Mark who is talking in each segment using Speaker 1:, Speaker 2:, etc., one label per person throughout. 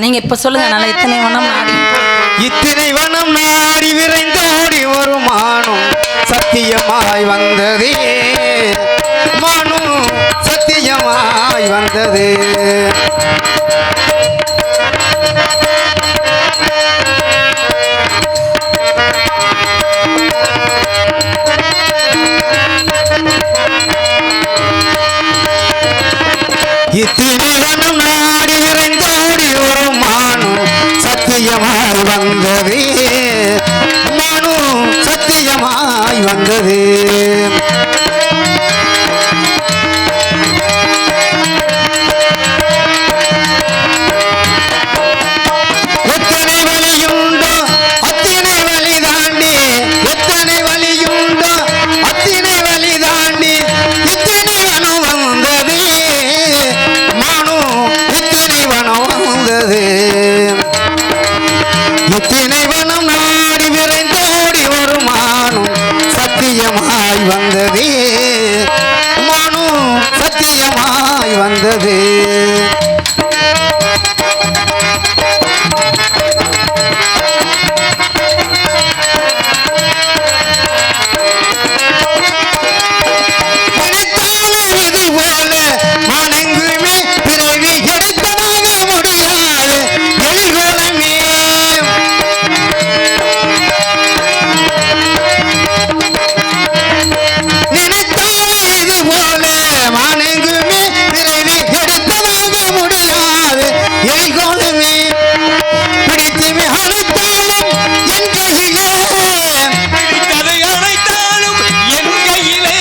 Speaker 1: நீங்க இப்ப சொல்லுங்க. நல்ல இத்தனை வனம் நாடி
Speaker 2: விரைந்தோடி ஒரு மானும் சத்தியமாய் வந்ததே. மானும் சத்தியமாய் வந்தது. இத்தினை வனம் நாடி விரைந்தோடி ஒரு மானும் சத்தியமாய் வந்தது. மனு சத்தியமாய் வந்தது. எத்தனை வழியுண்டோ அத்தனை வழி தாண்டி, எத்தனை வழியுண்டோ அத்தனை வழி தாண்டி இத்தனை வனம் வந்தது. மனு இத்தனை வனம் வந்தது. இத்தனை வனம் நாடி விரைந்தோடி ஒரு மானும் சத்தியமாய் வந்தது. மனு சத்தியமாய் வந்தது. இது போல மனங்குமே பிறவி எடுத்ததாக முடியாது எளிகோலமே. இது போல மனங்குமே பிறவி எடுத்ததாக முடியாது எளிகோலமே. பிடித்துமே அழைத்தாலும் என் கையிலே,
Speaker 3: பிடித்ததை அழைத்தாலும் என் கையிலே,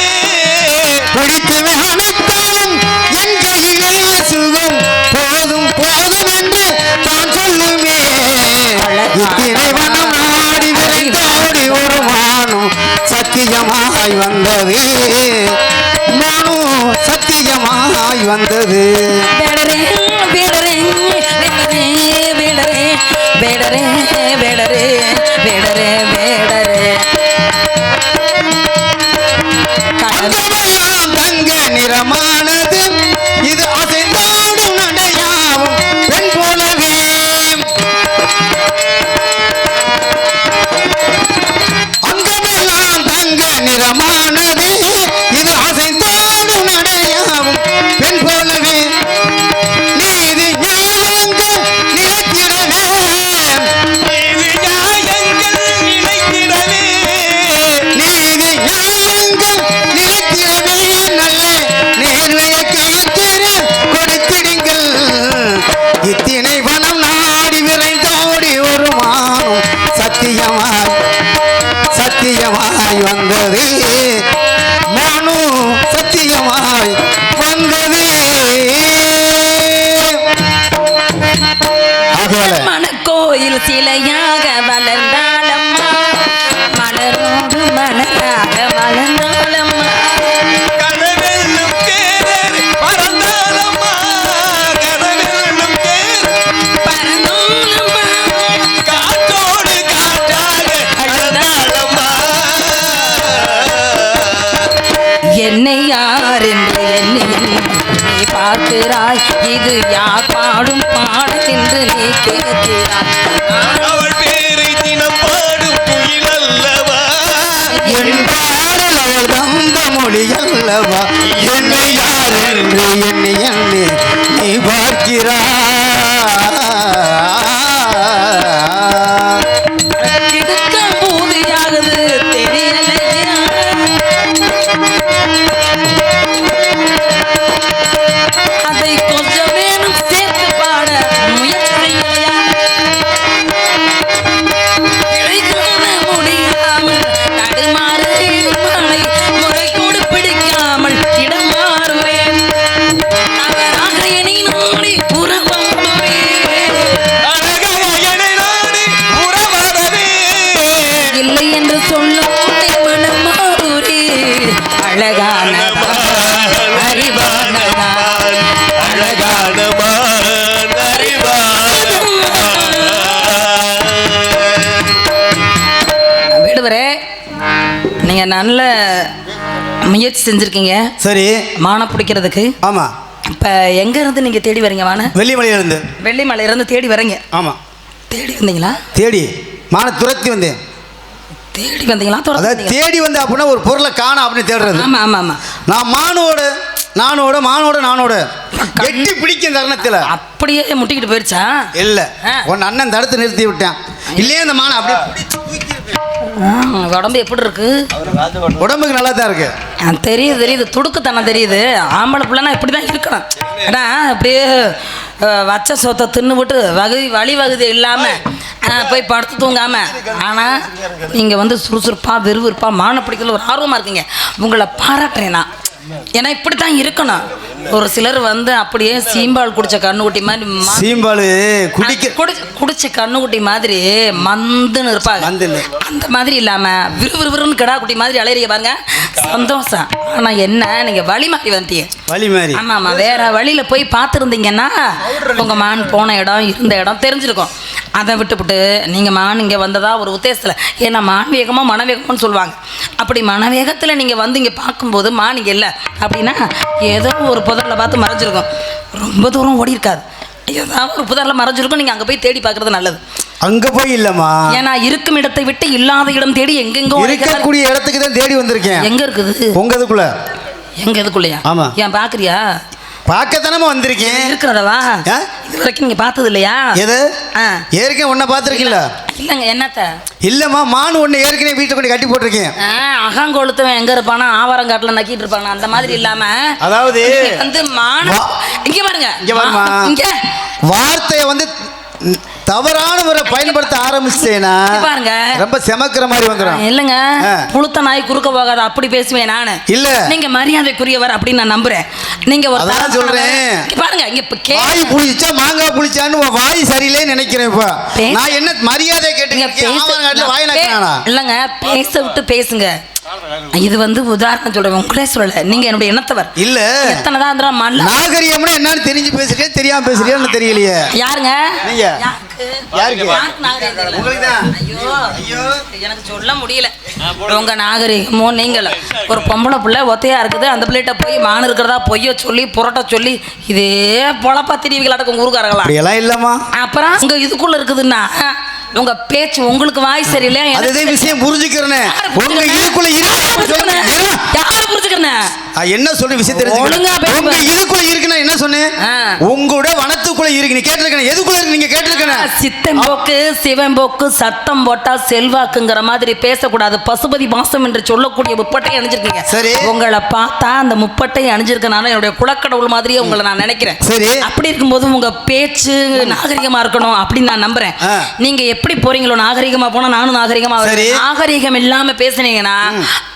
Speaker 2: பிடித்துமே அழைத்தாலும் என் கையிலே சுகம் போதும் போதும் என்று தான் சொல்லுமே. இத்தினை வனம் நாடி விரைந்தோடி ஒரு மானும் சத்தியமாய் வந்தது. மனு சத்தியமாய் வந்தது.
Speaker 1: ಬೇಡರೆ ಬೇಡರೆ ಬೇಡರೆ ಬೇಡರೆ ಬೇಡರೆ ಬೇಡರೆ ಬೇಡರೆ ಬೇಡರೆ
Speaker 2: அங்கமெல்லாம் தங்க நிறமானது. இது அசைந்தாடும் நடையாவும் பெண் போலவே. அங்கமெல்லாம் தங்க நிறமானது. இது அசைந்தாடும் நடையாவும் பெண் போலவே. நீதி நியாயங்கள் நிலைத்திடவே.
Speaker 3: நீதி நியாயங்கள் நிலைத்திடவே,
Speaker 2: நீதி நியாயங்கள் நிலைத்திடவே. நல்ல நேர்மைக்கு இத்திரை கொடுத்திடுங்கள். இத்தினை வனம் நாடி விரைந்தோடி ஒரு மானும் சத்தியமாய் சத்தியமாய் வந்தது. மனு சத்தியமாய் வந்தது. ஆகவே
Speaker 1: மணக்கோயில் சிலையாக வளர்ந்தாலம்மா, மலரோடு மலராக வளர்ந்தாலம்மா.
Speaker 3: கனவெல்லும் தேரர் பறந்தாலம்மா, கனவெல்லும் தேர்
Speaker 1: பறந்தாலம்மா,
Speaker 3: காற்றோடு காற்றாக அழந்தாலம்மா.
Speaker 1: என்னை யார் என்று எண்ணி நீ பார்க்கிறாய். இது யார் பாடும் பாடல் என்று நீ கேட்கிறாய்.
Speaker 3: அவள் பேரை தினம் பாடும் குயில் அல்லவா,
Speaker 2: என் பாடல் அவள் தந்த மொழி அல்லவா. என்னை யார் என்று எண்ணி எண்ணி நீ பார்க்கிறாய்.
Speaker 1: கிடுக்க பூதியாகுது தெரியலையா. அதை கொஞ்சம் வேணும் சேர்த்து பாட முயற்சி செய்யலையா. கிடைக்காம முடியாமல் தடுமாறுவேன். மழை முறையோடு பிடிக்காமல் இடம் மாறுவேன். தவறாக என்னை நாடி உறவாடுவேன்.
Speaker 3: அழகாக என்னை நாடி உறவாடவே.
Speaker 1: இல்லை என்று சொல்லும் மனம் மாறுரே. அழகானதா அறிவானதா
Speaker 3: அழகானமான் அறிவான்.
Speaker 1: விடுவரே, நீங்க நல்ல முயற்சி செஞ்சிருக்கீங்க
Speaker 2: சரி.
Speaker 1: மானை பிடிக்கிறதுக்கு.
Speaker 2: ஆமா.
Speaker 1: இப்போ எங்க இருந்து நீங்க தேடி வரீங்க வான?
Speaker 2: வெள்ளிமலையில இருந்து.
Speaker 1: வெள்ளிமலையில இருந்து தேடி வரீங்க?
Speaker 2: ஆமா.
Speaker 1: தேடி வந்தீங்களா?
Speaker 2: தேடி மான துரத்தி வந்தேன்.
Speaker 1: தேடி வந்தீங்களா?
Speaker 2: அதாவது தேடி வந்து அப்படின்னா ஒரு பொருளை காணோம் அப்படின்னு தேடுறது.
Speaker 1: ஆமா ஆமா ஆமா.
Speaker 2: நான் நானோட எட்டி பிடிக்கும் தருணத்தில்
Speaker 1: அப்படியே முட்டிக்கிட்டு போயிடுச்சா?
Speaker 2: இல்ல உன் அண்ணன் தடுத்து நிறுத்தி விட்டேன். இல்லையே அந்த மானை அப்படியே பிடிச்சு தூக்கிருப்பேன்.
Speaker 1: உடம்பு எப்படி இருக்கு?
Speaker 2: உடம்புக்கு நல்லா தான் இருக்கு.
Speaker 1: தெரியுது துடுக்குத்தனம் தெரியுது. ஆம்பளை பிள்ளைனா இப்படி தான் இருக்கணும். ஏன்னா அப்படியே வச்ச சொத்தை தின்னு விட்டு வழி வகுதி இல்லாமல் போய் படுத்து தூங்காம. ஆனால் நீங்கள் வந்து சுறுசுறுப்பாக விறுவிறுப்பாக மான பிடிக்கல ஒரு ஆர்வமாக இருக்கீங்க. உங்களை பாராட்டுறேன் நான். ஏன்னா இப்படி தான் இருக்கணும். ஒரு சிலர் வந்து அப்படியே சீம்பால் குடிச்ச கண்ணுக்குட்டி மாதிரி
Speaker 2: சீம்பால்
Speaker 1: குடிச்ச கண்ணுக்குட்டி மாதிரி மந்துன்னு இருப்பாங்க. அந்த மாதிரி இல்லாமல் விறுவிறுன்னு கிடா குட்டி மாதிரி அலையிறீங்க பாருங்க. சந்தோஷம். ஆனால் என்ன நீங்கள் வழி மாறி வந்துட்டீங்க.
Speaker 2: வழி மாறி?
Speaker 1: ஆமாம் ஆமாம். வேற வழியில் போய் பார்த்துருந்தீங்கன்னா உங்கள் மான் போன இடம் இருந்த இடம் தெரிஞ்சிருக்கும். அதை விட்டுவிட்டு நீங்கள் மான் இங்கே வந்ததா ஒரு உத்தேசத்தில். ஏன்னா மான் வேகமாக மனவேகம்னு சொல்லுவாங்க. அப்படி மனவேகத்தில் நீங்கள் வந்து இங்கே பார்க்கும்போது மான் இங்கே இல்லை அப்படின்னா ஏதோ ஒரு புதரில் பார்த்து மறைஞ்சிருக்கும். ரொம்ப தூரம் ஓடி இருக்காது. ஏதாவது ஒரு புதரில் மறைஞ்சிருக்கும். நீங்கள் அங்கே போய் தேடி பார்க்குறது நல்லது.
Speaker 2: அங்க போய் இல்லம்மா.
Speaker 1: ஏன்னா இருக்கும் இடத்தை விட்டு இல்லாத இடம் தேடி எங்கெங்கோ
Speaker 2: இருக்கக்கூடிய இடத்துக்கு தான் தேடி வந்திருக்கேன்.
Speaker 1: எங்க இருக்குது?
Speaker 2: உங்க இதுக்குள்ள.
Speaker 1: எங்க இதுக்குள்ளயா?
Speaker 2: ஆமா.
Speaker 1: ஏன் பாக்குறியா?
Speaker 2: பார்க்கத்தானே வந்திருக்கேன்.
Speaker 1: இருக்கிறதவா? இது வரைக்கும் நீங்க பார்த்தது இல்லையா?
Speaker 2: எது? ஏற்கனவே உன்னை பார்த்துருக்கீங்களா?
Speaker 1: இல்லைங்க. என்னத்த? இல்லம்மா
Speaker 2: மான் ஒன்று ஏற்கனவே வீட்டை கொண்டு கட்டி போட்டிருக்கேன்.
Speaker 1: அகங்கொழுத்தவன் எங்க இருப்பானா? ஆவாரங்காட்டில் நக்கிட்டு இருப்பானா? அந்த மாதிரி இல்லாம
Speaker 2: அதாவது
Speaker 1: வந்து மான் இங்க பாருங்க.
Speaker 2: இங்க பாருமா. இங்க வார்த்தையை வந்து தவறான முறை பயன்படுத்த ஆரம்பிச்சேனா பாருங்க ரொம்ப செமக்கிற மாதிரி வந்துடும்.
Speaker 1: இல்லைங்க. புளுத்த நாய் குறுக்க போகாத அப்படி பேசுவேன் நானு. இல்ல நீங்க மரியாதைக்குரியவர் அப்படின்னு நான் நம்புறேன். நீங்க ஒரு
Speaker 2: சொல்றேன்
Speaker 1: பாருங்க. இங்க
Speaker 2: வாய் புளிச்சா மாங்காய் புளிச்சான்னு வாய் சரியில்லைன்னு நினைக்கிறேன். இப்ப நான் என்ன மரியாதை கேட்டீங்க? வாய் நக்கினானா?
Speaker 1: இல்லைங்க. பேச விட்டு பேசுங்க. இது வந்து உதாரணம் சொல்றேன். உங்களே சொல்லல. நீங்க என்னுடைய இனத்தவர் இல்ல. எத்தனைதான்
Speaker 2: நாகரிகம்னா என்னன்னு தெரிஞ்சு பேசுறியா தெரியாம பேசுறியான்னு தெரியலையே.
Speaker 1: யாருங்க நீங்க? எனக்கு சொல்ல முடியல. உங்க நாகரிகமோ நீங்களும் ஒரு பொம்பளை பிள்ளை ஒத்தையா இருக்குது. அந்த பிள்ளைகிட்ட போய் மான் இருக்கிறதா பொய்ய சொல்லி புரட்ட சொல்லி இதே பொழப்பா திரிவிகளாட்ட உங்க ஊருக்காரங்களா?
Speaker 2: இல்லம்மா.
Speaker 1: அப்புறம் உங்க இதுக்குள்ள இருக்குதுன்னா உங்க பேச்சு உங்களுக்கு வாய் சரியில்லை.
Speaker 2: அதே விஷயம் புரிஞ்சுக்கிறேன். உங்க இதுக்குள்ள
Speaker 1: யாரு புரிஞ்சுக்கிறேன்?
Speaker 2: என்ன சொல்ற விஷயம் தெரிஞ்சுக்க. உங்க இதுக்குள்ள இருக்குன்னா என்ன சொன்னேன்? உங்களோட வனத்துக்குள்ள இருக்கு. நீ கேட்டிருக்கேன். எதுக்குள்ள இருக்கு நீங்க கேட்டிருக்கேன்.
Speaker 1: சித்தம் போக்கு சிவம் போக்கு சட்டம் போட்டா செல்வாக்குங்கிற மாதிரி பேசக்கூடாது. பசுபதி மாசம் என்று சொல்லக்கூடிய முப்பட்டை அணிஞ்சிருக்கீங்க. சரி. உங்களை பார்த்தா அந்த முப்பட்டை அணிஞ்சிருக்கனால என்னுடைய குலக்கடவுள் மாதிரியே உங்களை நான் நினைக்கிறேன். சரி. அப்படி இருக்கும்போது உங்க பேச்சு நாகரிகமா இருக்கணும் அப்படின்னு நான் நம்புறேன். நீங்க எப்படி போறீங்களோ நாகரிகமா போனா நானும் நாகரிகமா. நாகரிகம் இல்லாம பேசுனீங்கன்னா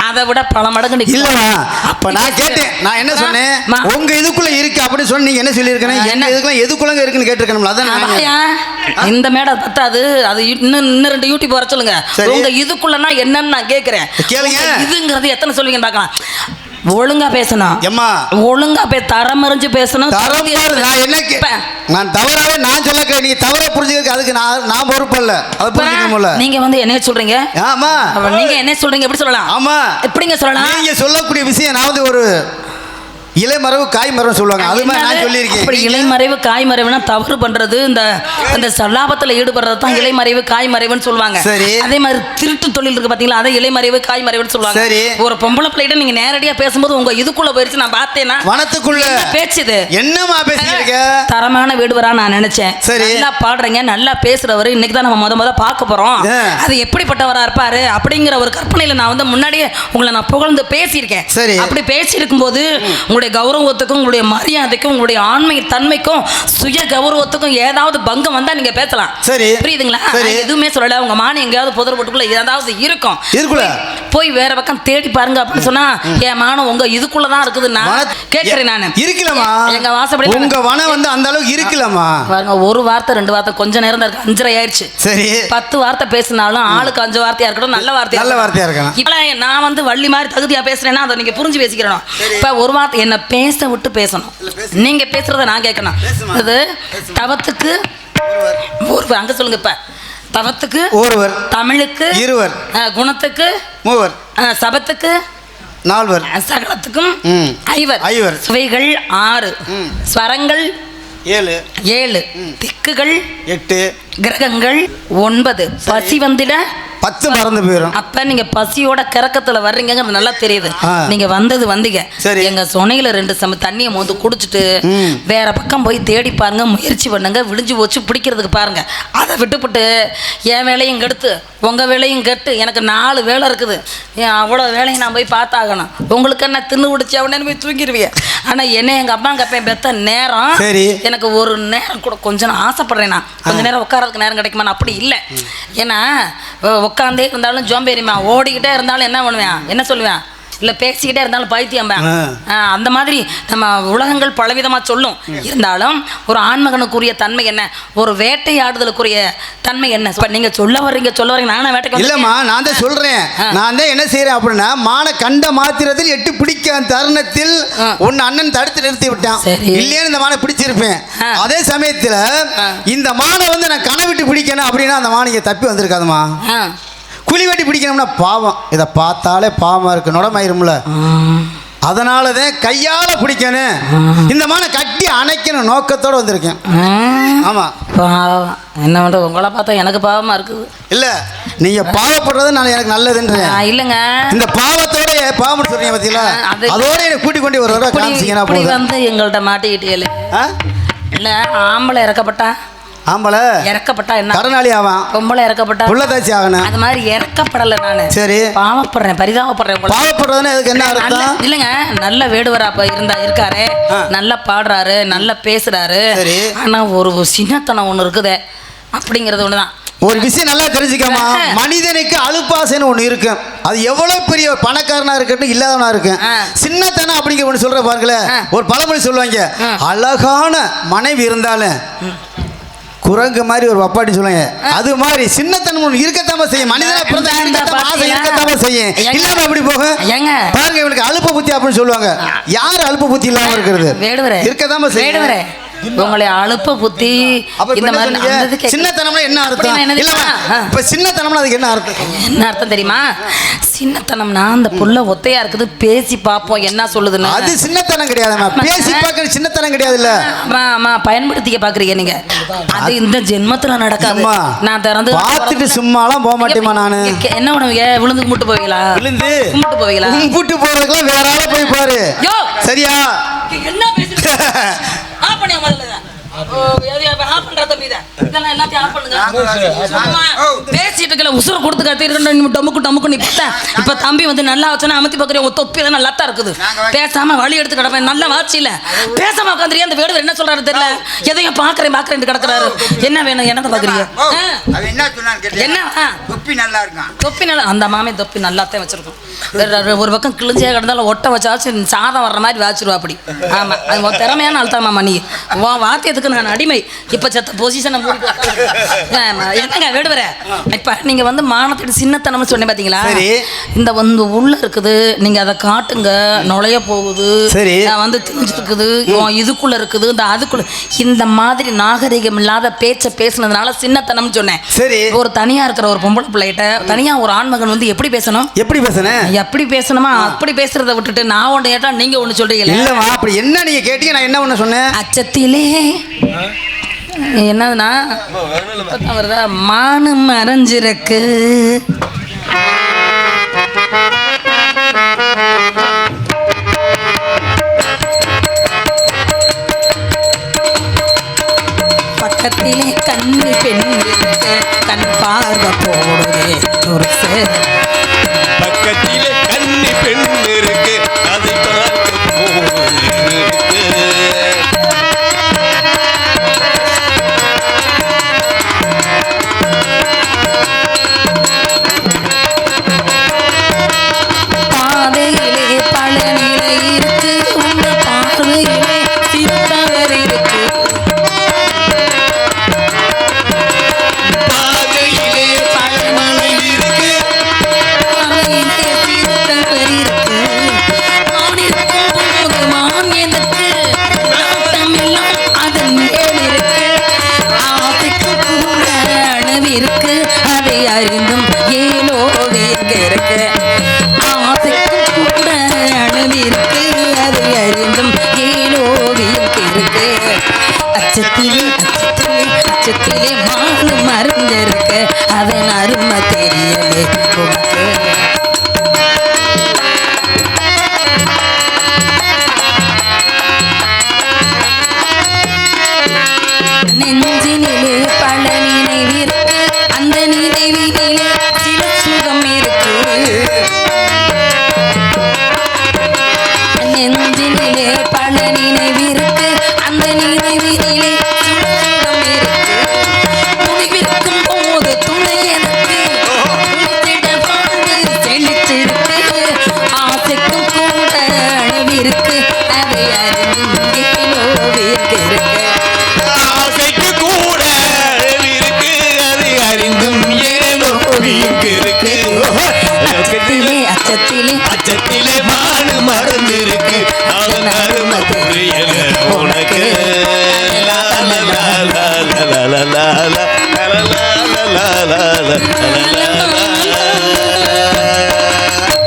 Speaker 1: அதை விட பல மடங்கு
Speaker 2: இல்லவா. அப்ப நான் கேட்டேன். நான் என்ன சொன்னேன்? உங்க இதுக்குள்ள இருக்கு அப்படின்னு சொன்ன. நீங்க என்ன சொல்லியிருக்கேன்? என்ன இதுக்குள்ள எதுக்குள்ள இருக்குன்னு கேட்டிருக்கணும்ல. அதான்
Speaker 1: இந்த மேடம் பத்தாது. அது இன்னும் 2 யூடியூப் வர சொல்லுங்க. உங்க இதுக்குள்ளனா என்னன்னு நான் கேட்கிறேன்.
Speaker 2: கேளுங்க.
Speaker 1: இதுங்கிறது எத்தனை சொல்லுவீங்கன்னு பார்க்கலாம். ஒழுங்கா பேசணும்.
Speaker 2: எம்மா
Speaker 1: ஒழுங்கா தரமறிஞ்சு பேசணும்.
Speaker 2: நான் என்ன நான் தவறாவே நான் சொல்ல நீ தவறா புரிஞ்சுக்க. அதுக்கு நான் பொறுப்பு இல்ல. அது புரிஞ்சுக்கணும்ல.
Speaker 1: நீங்க வந்து என்ன சொல்றீங்க?
Speaker 2: ஆமா.
Speaker 1: நீங்க என்ன சொல்றீங்க? எப்படி சொல்லலாம்?
Speaker 2: ஆமா.
Speaker 1: எப்படிங்க சொல்லலாம்?
Speaker 2: நீங்க சொல்லக்கூடிய விஷயம் நான் வந்து ஒரு இலைமறைவு காய்மறைவு சொல்லுவாங்க. அது மாதிரி நான் சொல்லியிருக்கேன்.
Speaker 1: அப்படி இலைமறைவு காய்மறைவுனா தவறு பண்றது இந்த சல்லாபத்தில் ஈடுபடுறது தான் இலைமறைவு காய்மறைவுன்னு சொல்லுவாங்க. சரி. அதே மாதிரி திருட்டு தொழில் இருக்கு பாத்தீங்களா? அதை இலைமறைவு காய்மறைவுன்னு சொல்லுவாங்க. சரி. ஒரு பொம்பளை பிள்ளைகிட்ட நீங்க நேரடியா பேசும்போது உங்க இதுக்குள்ள போயிருச்சு நான் பார்த்தேன்னா வனத்துக்குள்ள பேச்சுது. என்னமா பேசுறீங்க? தரமான வீடுவரா நான் நினைச்சேன். சரி. நல்லா பாடுறீங்க, நல்லா பேசுறவர். இன்னைக்கு தான் நம்ம முத பார்க்க போறோம். அது எப்படிப்பட்டவரா இருப்பாரு அப்படிங்கிற ஒரு கற்பனையில நான் வந்து முன்னாடியே உங்களை நான் புகழ்ந்து பேசியிருக்கேன். சரி. அப்படி பேசி இருக்கும்போது கௌரவத்துக்கும் உங்களுடைய மரியாதைக்கும் உங்களுடைய ஆண்மை தன்மைக்கும் சுய கௌரவத்துக்கும் ஏதாவது பங்கம் வந்தா நீங்க பேசலாம். சரி. புரியுதுங்களா? எதுவுமே சொல்லல. உங்க மான எங்கேயாவது புதர் போட்டுக்குள்ள ஏதாவது இருக்கும். போய் வேற பக்கம் தேடி பாருங்க அப்படின்னு சொன்னா என் மானம் உங்க இதுக்குள்ளதான் இருக்குதுன்னா கேட்கிறேன் நானு. இருக்கலாமா? எங்க வாசப்படி உங்க வனம் வந்து அந்த அளவுக்கு இருக்கலாமா? பாருங்க. ஒரு வார்த்தை 2 வார்த்தை கொஞ்ச நேரம் தான் இருக்கு. 5:30 ஆயிடுச்சு. சரி. 10 வார்த்தை பேசினாலும் ஆளுக்கு 5 வார்த்தையா இருக்கட்டும். நல்ல வார்த்தையா இருக்கணும். இப்ப நான் வந்து வள்ளி மாதிரி தகுதியா பேசுறேன்னா அதை நீங்க புரிஞ்சு பேசிக்கிறோம். இப்ப ஒரு வார்த்தை என்ன பேச விட்டு பேசணும். நீங்க பேசுறத நான் கேட்கணும். அது தவத்துக்கு ஒருவர். அங்க சொல்லுங்க. இப்ப தவத்துக்கு ஒருவர், தமிழுக்கு இருவர், குணத்துக்கு மூவர், சபத்துக்கு
Speaker 2: நால்வர்.
Speaker 1: சகலத்துக்கும் ஐவர்.
Speaker 2: ஐவர்.
Speaker 1: சுவைகள் 6, ஸ்வரங்கள் 7, திக்குகள்
Speaker 2: 8,
Speaker 1: கிரகங்கள் 9. பசி வந்திட
Speaker 2: 10 மறந்து போயிடும்.
Speaker 1: அப்ப நீங்க பசியோட கிறக்கத்துல வர்றீங்கிறது நல்லா தெரியுது. நீங்க வந்தீங்க எங்க சொனையில 2 சம தண்ணியை மோந்து குடிச்சிட்டு வேற பக்கம் போய் தேடி பாருங்க, முயற்சி பண்ணுங்க, விழிஞ்சு போச்சு பிடிக்கிறதுக்கு பாருங்க. அதை விட்டுப்பட்டு என் வேலையும் கெடுத்து உங்க வேலையும் கெட்டு எனக்கு 4 வேலை இருக்குது, அவ்வளோ வேலையை நான் போய் பார்த்தாகணும். உங்களுக்கு என்ன தின்னு பிடிச்சி அவனே போய் தூங்கிடுவீங்க. ஆனா என்ன எங்க அம்மா கப்பேன் பெத்த நேரம் எனக்கு ஒரு நேரம் கூட கொஞ்சம் ஆசைப்படுறேன். நான் கொஞ்ச நேரம் உட்காரதுக்கு நேரம் கிடைக்குமா? அப்படி இல்லை. ஏன்னா உட்காந்தே இருந்தாலும் ஜோம்பேறிமா, ஓடிக்கிட்டே இருந்தாலும் என்ன பண்ணுவேன், என்ன சொல்லுவேன், இல்லை பேசிக்கிட்டே இருந்தாலும் பைத்தியம்பேன். அந்த மாதிரி நம்ம உலகங்கள் பலவிதமாக சொல்லும். இருந்தாலும் ஒரு ஆண்மகனுக்குரிய தன்மை என்ன, ஒரு வேட்டையாடுதலுக்குரிய தன்மை என்ன? நீங்கள் சொல்ல வர்றீங்க நானும் வேட்டைக்கு
Speaker 2: இல்லைம்மா, நான் தான் சொல்கிறேன். நான் தான் என்ன செய்கிறேன் அப்படின்னா, மானை கண்ட மாத்திரத்தில் எட்டு பிடிக்க தருணத்தில் ஒன்று அண்ணன் தடுத்து நிறுத்தி விட்டான். இல்லையே இந்த மானை பிடிச்சிருப்பேன். அதே சமயத்தில் இந்த மானை வந்து நான் கனவிட்டு பிடிக்கணும் அப்படின்னா அந்த மானை இங்கே தப்பி வந்திருக்காதுமா. குழி வெட்டி பிடிக்கணும்னா பாவம், இதை பார்த்தாலே பாவமாக இருக்கு, நுடமாயிரும்ல. அதனால தான் கையால் பிடிக்கணும், இந்த மானை கட்டி அணைக்கணும் நோக்கத்தோடு வந்திருக்கேன். ஆமாம்,
Speaker 1: என்ன பண்ணுறது, உங்களை பார்த்தா எனக்கு பாவமாக இருக்குது.
Speaker 2: இல்லை நீங்கள் பாவப்படுறது நான் எனக்கு நல்லதுன்றேன்.
Speaker 1: இல்லைங்க,
Speaker 2: இந்த பாவத்தோட பாவம்னு சொல்றீங்க பார்த்தீங்களா, அதோட என்னை கூட்டிக் கொண்டு ஒரு தடவை காமிச்சிங்கன்னா போதும்.
Speaker 1: வந்து எங்கள்கிட்ட மாட்டிக்கிட்டே இல்லை. ஆம்பளை இறக்கப்பட்டா
Speaker 2: ஆம்பளை இறக்கப்பட்டா என்ன கடனாளி ஆவான், பொம்பளை இறக்கப்பட்டா உள்ளதாச்சி ஆகணும். அது மாதிரி இறக்கப்படலை நானு. சரி, பாவப்படுறேன், பரிதாபப்படுறேன். பாவப்படுறதுன்னு அதுக்கு என்ன அர்த்தம்? இல்லைங்க, நல்ல வேடுவரா இருக்காரு, நல்லா பாடுறாரு, நல்லா பேசுறாரு. ஆனா ஒரு சின்னத்தனம் ஒண்ணு இருக்குதே அப்படிங்கிறது ஒண்ணுதான். ஒரு விஷயம் நல்லா தெரிஞ்சுக்கமா, மனிதனுக்கு அலுப்பாசைன்னு ஒண்ணு இருக்கு. அது எவ்வளவு பெரிய பணக்காரனா இருக்கட்டும் இல்லாதவனா இருக்கு, சின்னத்தனம் அப்படிங்கிற ஒண்ணு சொல்ற பாருங்களேன். ஒரு பழமொழி சொல்லுவாங்க, அழகான மனைவி இருந்தாலும் குரங்கு மாதிரி ஒரு வப்பாட்டி சொல்லுங்க. அது மாதிரி சின்னத்தனம் இருக்கத்தாம செய்யும். மனிதனா பிறந்த இருக்கத்தாம செய்யும், இல்லாம எப்படி போகும் பாருங்க. இவனுக்கு அலுப்ப புத்தி அப்படின்னு சொல்லுவாங்க. யாரு அலுப்ப புத்தி இல்லாம இருக்கிறது? இருக்கத்தாம செய்யும். உங்களை அலுப்ப புத்தி சின்னத்தனம்னா என்ன அர்த்தம்? இப்ப சின்னத்தனம்னா அதுக்கு என்ன அர்த்தம்? என்ன அர்த்தம் தெரியுமா? சின்னத்தனம்னா அந்த புள்ள ஒத்தையா இருக்குது, பேசி பார்ப்போம் என்ன சொல்லுதுன்னு. அது சின்னத்தனம் கிடையாதுமா, பேசி பார்க்க சின்னத்தனம் கிடையாதுல்ல. பயன்படுத்திக்க பாக்குறீங்க நீங்க. அது இந்த ஜென்மத்துல நடக்காது. நான் திறந்து பார்த்துட்டு சும்மாலாம் போக மாட்டேமா. நானு என்ன பண்ணுவீங்க? விழுந்து கும்பிட்டு போவீங்களா? விழுந்து கும்பிட்டு போவீங்களா? கும்பிட்டு போறதுக்குலாம் வேற ஆள போய் பாரு. சரியா? என்ன பேசுறீங்க? ஆஃப் பண்ணி முதல்ல. பேசிட்டு இருக்கல உசுர கொடுத்து கத்திட்டு இப்ப தம்பி வந்து நல்லா வச்சா அமத்தி பாக்குறேன். தொப்பி நல்லா தான் இருக்குது, பேசாம வழி எடுத்து கிடப்பேன். நல்லா வாட்சி இல்ல பேசாம உட்காந்துரியா? அந்த வேடு என்ன சொல்றாரு தெரியல, எதையும் பாக்குறேன் கிடக்குறாரு. என்ன வேணும், என்னத பாக்குறீங்க? என்ன தொப்பி நல்லா இருக்கும்? தொப்பி நல்லா, அந்த மாமே தொப்பி நல்லாத்தான் வச்சிருக்கும். ஒரு பக்கம் கிழிஞ்சே கிடந்தாலும் ஒட்ட வச்சாச்சும் சாதம் வர்ற மாதிரி வாச்சிருவா அப்படி. ஆமா, அது திறமையான ஆள்தாமா. மணி வாத்தியத்துக்கு நான் அடிமை. இப்ப செத்த பொசிஷன் என்னங்க வேடுவர. இப்ப நீங்க வந்து மானத்தோட சின்னத்தனம் சொன்னேன் பாத்தீங்களா? இந்த வந்து உள்ள இருக்குது, நீங்க அதை காட்டுங்க. நுழைய போகுது, வந்து தெரிஞ்சிருக்குது, இதுக்குள்ள இருக்குது, இந்த அதுக்குள்ள இந்த மாதிரி நாகரிகம் இல்லாத பேச்ச பேசுனதுனால சின்னத்தனம் சொன்னேன். சரி, ஒரு தனியா இருக்கிற ஒரு பொம்பளை பிள்ளைகிட்ட தனியா ஒரு ஆண்மகன் வந்து எப்படி பேசணும்? எப்படி பேசணுமா? அப்படி பேசுறதை விட்டுட்டு நான் ஒண்ணு கேட்டா நீங்க ஒண்ணு சொல்றீங்களா? இல்லமா, அப்படி என்ன நீங்க கேட்டீங்க, நான் என்ன ஒண்ணு சொன்னேன்? அச்சத்திலே என்னதுன்னா வருதா, மானு மறைஞ்சிருக்கு, பக்கத்திலே கண்ணி பெண் இருக்கு, கண் பார்வை போடுதே துருசு.
Speaker 3: பக்கத்திலே கண்ணி பெண் இருக்கு, அதை பார்க்க போடுதே.
Speaker 1: அறிந்தும் ஏனோ வேங்க இருக்கு, ஆசைக்கும் கூட
Speaker 2: அச்சத்திலே மானு மறந்திருக்கு அதன் அருமை தெரியலே உனக்கு நெஞ்சினிலே பல நினைவிருக்கு அந்த நினைவினிலே சில சுகம் இருக்கு நெஞ்சினிலே பல நினைவிருக்கு அந்த நினைவினிலே சில சுகம் இருக்கு துணிவிருக்கும் போது துணை எனக்கு துணித்திட பாடு செழிச்சிருக்கு ஆசைக்கும் கூட அளவிருக்கு அதை அறிந்து இருக்கு
Speaker 3: ஆசைக்கு கூட இருக்கு அதை அறிந்தும் ஏனோ இருக்கு அச்சத்திலே மானு மறந்திருக்கு அவன் அருமை புரியல உனக்கு லா லா லா லா லா லா லா லா லா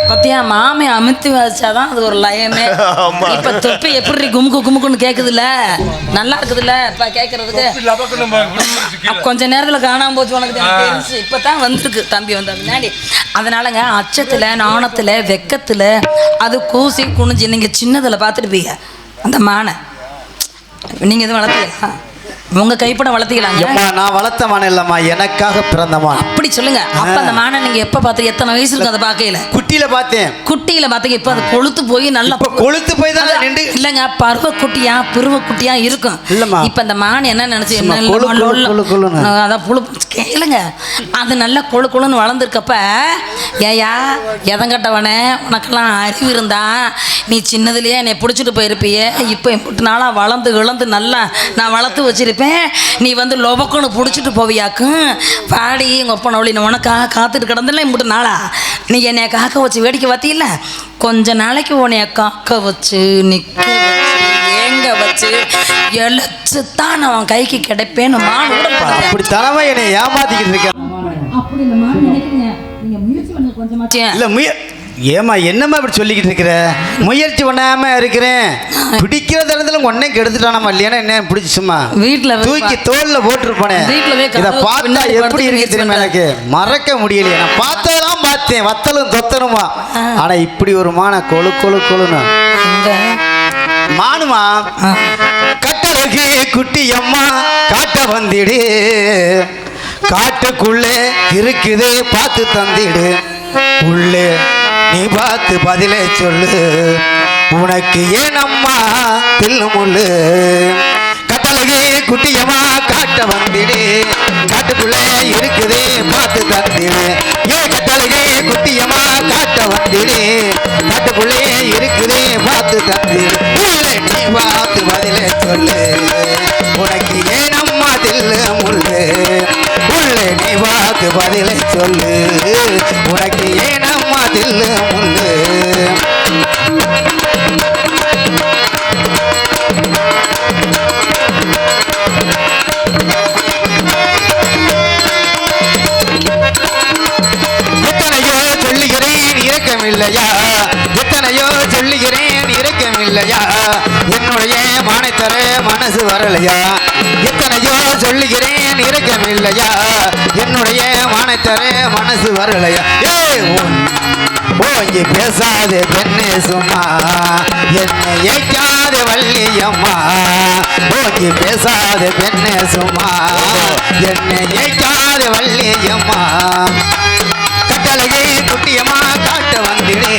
Speaker 2: பத்தியா மாமே அமுத்தி வச்சாதான் அது ஒரு லயமே
Speaker 3: ஆமா.
Speaker 2: இப்ப தொப்பி எப்படி குமுக்கு குமுக்குன்னு கேக்குதுல்ல நல்லா இருக்குதுல்ல இப்ப கேக்குறதுக்கு கொஞ்ச நேரத்துல காணாம போச்சு உனக்கு தெரிஞ்சு இப்பதான் வந்திருக்கு தம்பி வந்த முன்னாடி அதனாலங்க அச்சத்துல நாணத்துல வெக்கத்துல அது கூசி குனிஞ்சு நீங்க சின்னதுல பாத்துருப்பீங்க அந்த மானை நீங்க எதுவும் வளர்த்தீங்களா உங்க கைப்பட வளர்த்தீங்களாங்க
Speaker 4: நான் வளர்த்த மானை இல்லம்மா எனக்காக பிறந்த மான்
Speaker 2: அப்படி சொல்லுங்க அப்ப அந்த மானை நீங்க எப்ப பாத்தீங்க எத்தனை வயசு இருக்கு அதை பாக்கையில
Speaker 4: குட்டியில பார்த்தேன்
Speaker 2: குட்டியில பாத்தீங்க இப்ப அது கொழுத்து போய் நல்லா
Speaker 4: கொளுத்து போய் தான் நின்று
Speaker 2: இல்லங்க பருவ குட்டியா இருக்கும்
Speaker 4: இல்லம்மா.
Speaker 2: இப்ப இந்த மான் என்ன நினைச்சு
Speaker 4: சும்மா
Speaker 2: என்ன
Speaker 4: கொழு, கொழு, கொழு, கொழுன்னு.
Speaker 2: அதான் புழு கேளுங்க அது நல்லா கொழு கொழுன்னு வளர்ந்துருக்கப்ப ஏயா எதங்கட்டவனே உனக்கெல்லாம் அறிவு இருந்தா நீ சின்னதுலயே என்னை பிடிச்சிட்டு போயிருப்பியே இப்போ எம்பிட்டு நாளா வளர்ந்து இழந்து நல்லா நான் வளர்த்து வச்சிருப்பேன் நீ வந்து லொபக்குன்னு பிடிச்சிட்டு போவியாக்கும் பாடி எங்கள் ஒப்பனவளி உனக்காக காத்துட்டு கிடந்தல இம்பிட்டு நாளா நீ என்னை காக்க வச்சு வேடிக்கை பார்த்தியில்ல கொஞ்ச நாளைக்கு உன்னைய காக்க வச்சு நிற்க வச்சு ஏங்க வச்சு எழைச்சு தான் நான் அவன் கைக்கு கிடைப்பேன்னு மான்
Speaker 4: அப்படி தரமா என்னை ஏமாத்திக்கிட்டு இருக்கேன்
Speaker 2: அப்படி இந்த மான் நினைக்கிறீங்க நீங்க முயற்சி பண்ண கொஞ்சமாச்சும்
Speaker 4: இல்ல ஏமா என்னம்மா இப்படி சொல்லிக்கிட்டு இருக்கிற முயற்சி பண்ணாம இருக்கிறேன் பிடிக்கிற தரத்துல ஒன்னே கெடுத்துட்டானம்மா இல்லையா என்ன பிடிச்சுமா
Speaker 2: வீட்டுல
Speaker 4: தூக்கி தோல்ல போட்டுருப்பானே
Speaker 2: வீட்டுல போய்
Speaker 4: இதை
Speaker 2: கதவு
Speaker 4: பார்த்தா
Speaker 2: பின்னாடி
Speaker 4: எப்படி
Speaker 2: படுத்து
Speaker 4: இருக்கு
Speaker 2: முயற்சி
Speaker 4: தெரியுமா
Speaker 2: பண்ற.
Speaker 4: எனக்கு மறக்க முடியலையே நான் பார்த்ததெல்லாம் பார்த்தேன் வத்தலும் தொத்தனுமா ஆனா இப்படி ஒரு மான கொழு கொழு கொழுன்னு
Speaker 2: இங்க
Speaker 4: மானுமா கட்டழகு குட்டி அம்மா காட்ட வந்திடு காட்டுக்குள்ளே இருக்குது பார்த்து தந்திடு உள்ளே நீ பார்த்து பதிலே சொல்லு உனக்கு ஏன் அம்மா தில்லு முள்ளு கட்டழகு குட்டியம்மா காட்ட வந்திடு காட்டுக்குள்ளே இருக்குது பார்த்து தந்திடு ஏ கட்டழகு குட்டியம்மா காட்ட வந்திடு காட்டுக்குள்ளே இருக்குது பார்த்து தந்திடு உள்ளே நீ பார்த்து பதிலே சொல்லு உனக்கு ஏன் அம்மா தில்லு முள்ளு உள்ளே நீ பார்த்து பதிலை சொல்லு உனக்கு ஏன் அம்மா தில்லு முள்ளு எத்தனையோ சொல்லுகிறேன் இரக்கமில்லையா எத்தனையோ சொல்லுகிறேன் இரக்கமில்லையா என்னுடைய மானைத்தர மனசு வரலையா எத்தனையோ சொல்லுகிறேன் இரக்கமில்லையா என்னுடைய மானைத்தர மனசு வரலையா ஓங்கி பேசாதே பெண்ணே சும்மா என்னை ஏய்க்காத வள்ளியம்மா ஓங்கி பேசாதே பெண்ணே சும்மா என்னை ஏய்க்காத வள்ளியம்மா கட்டழகே குட்டியம்மா காட்ட வந்திடு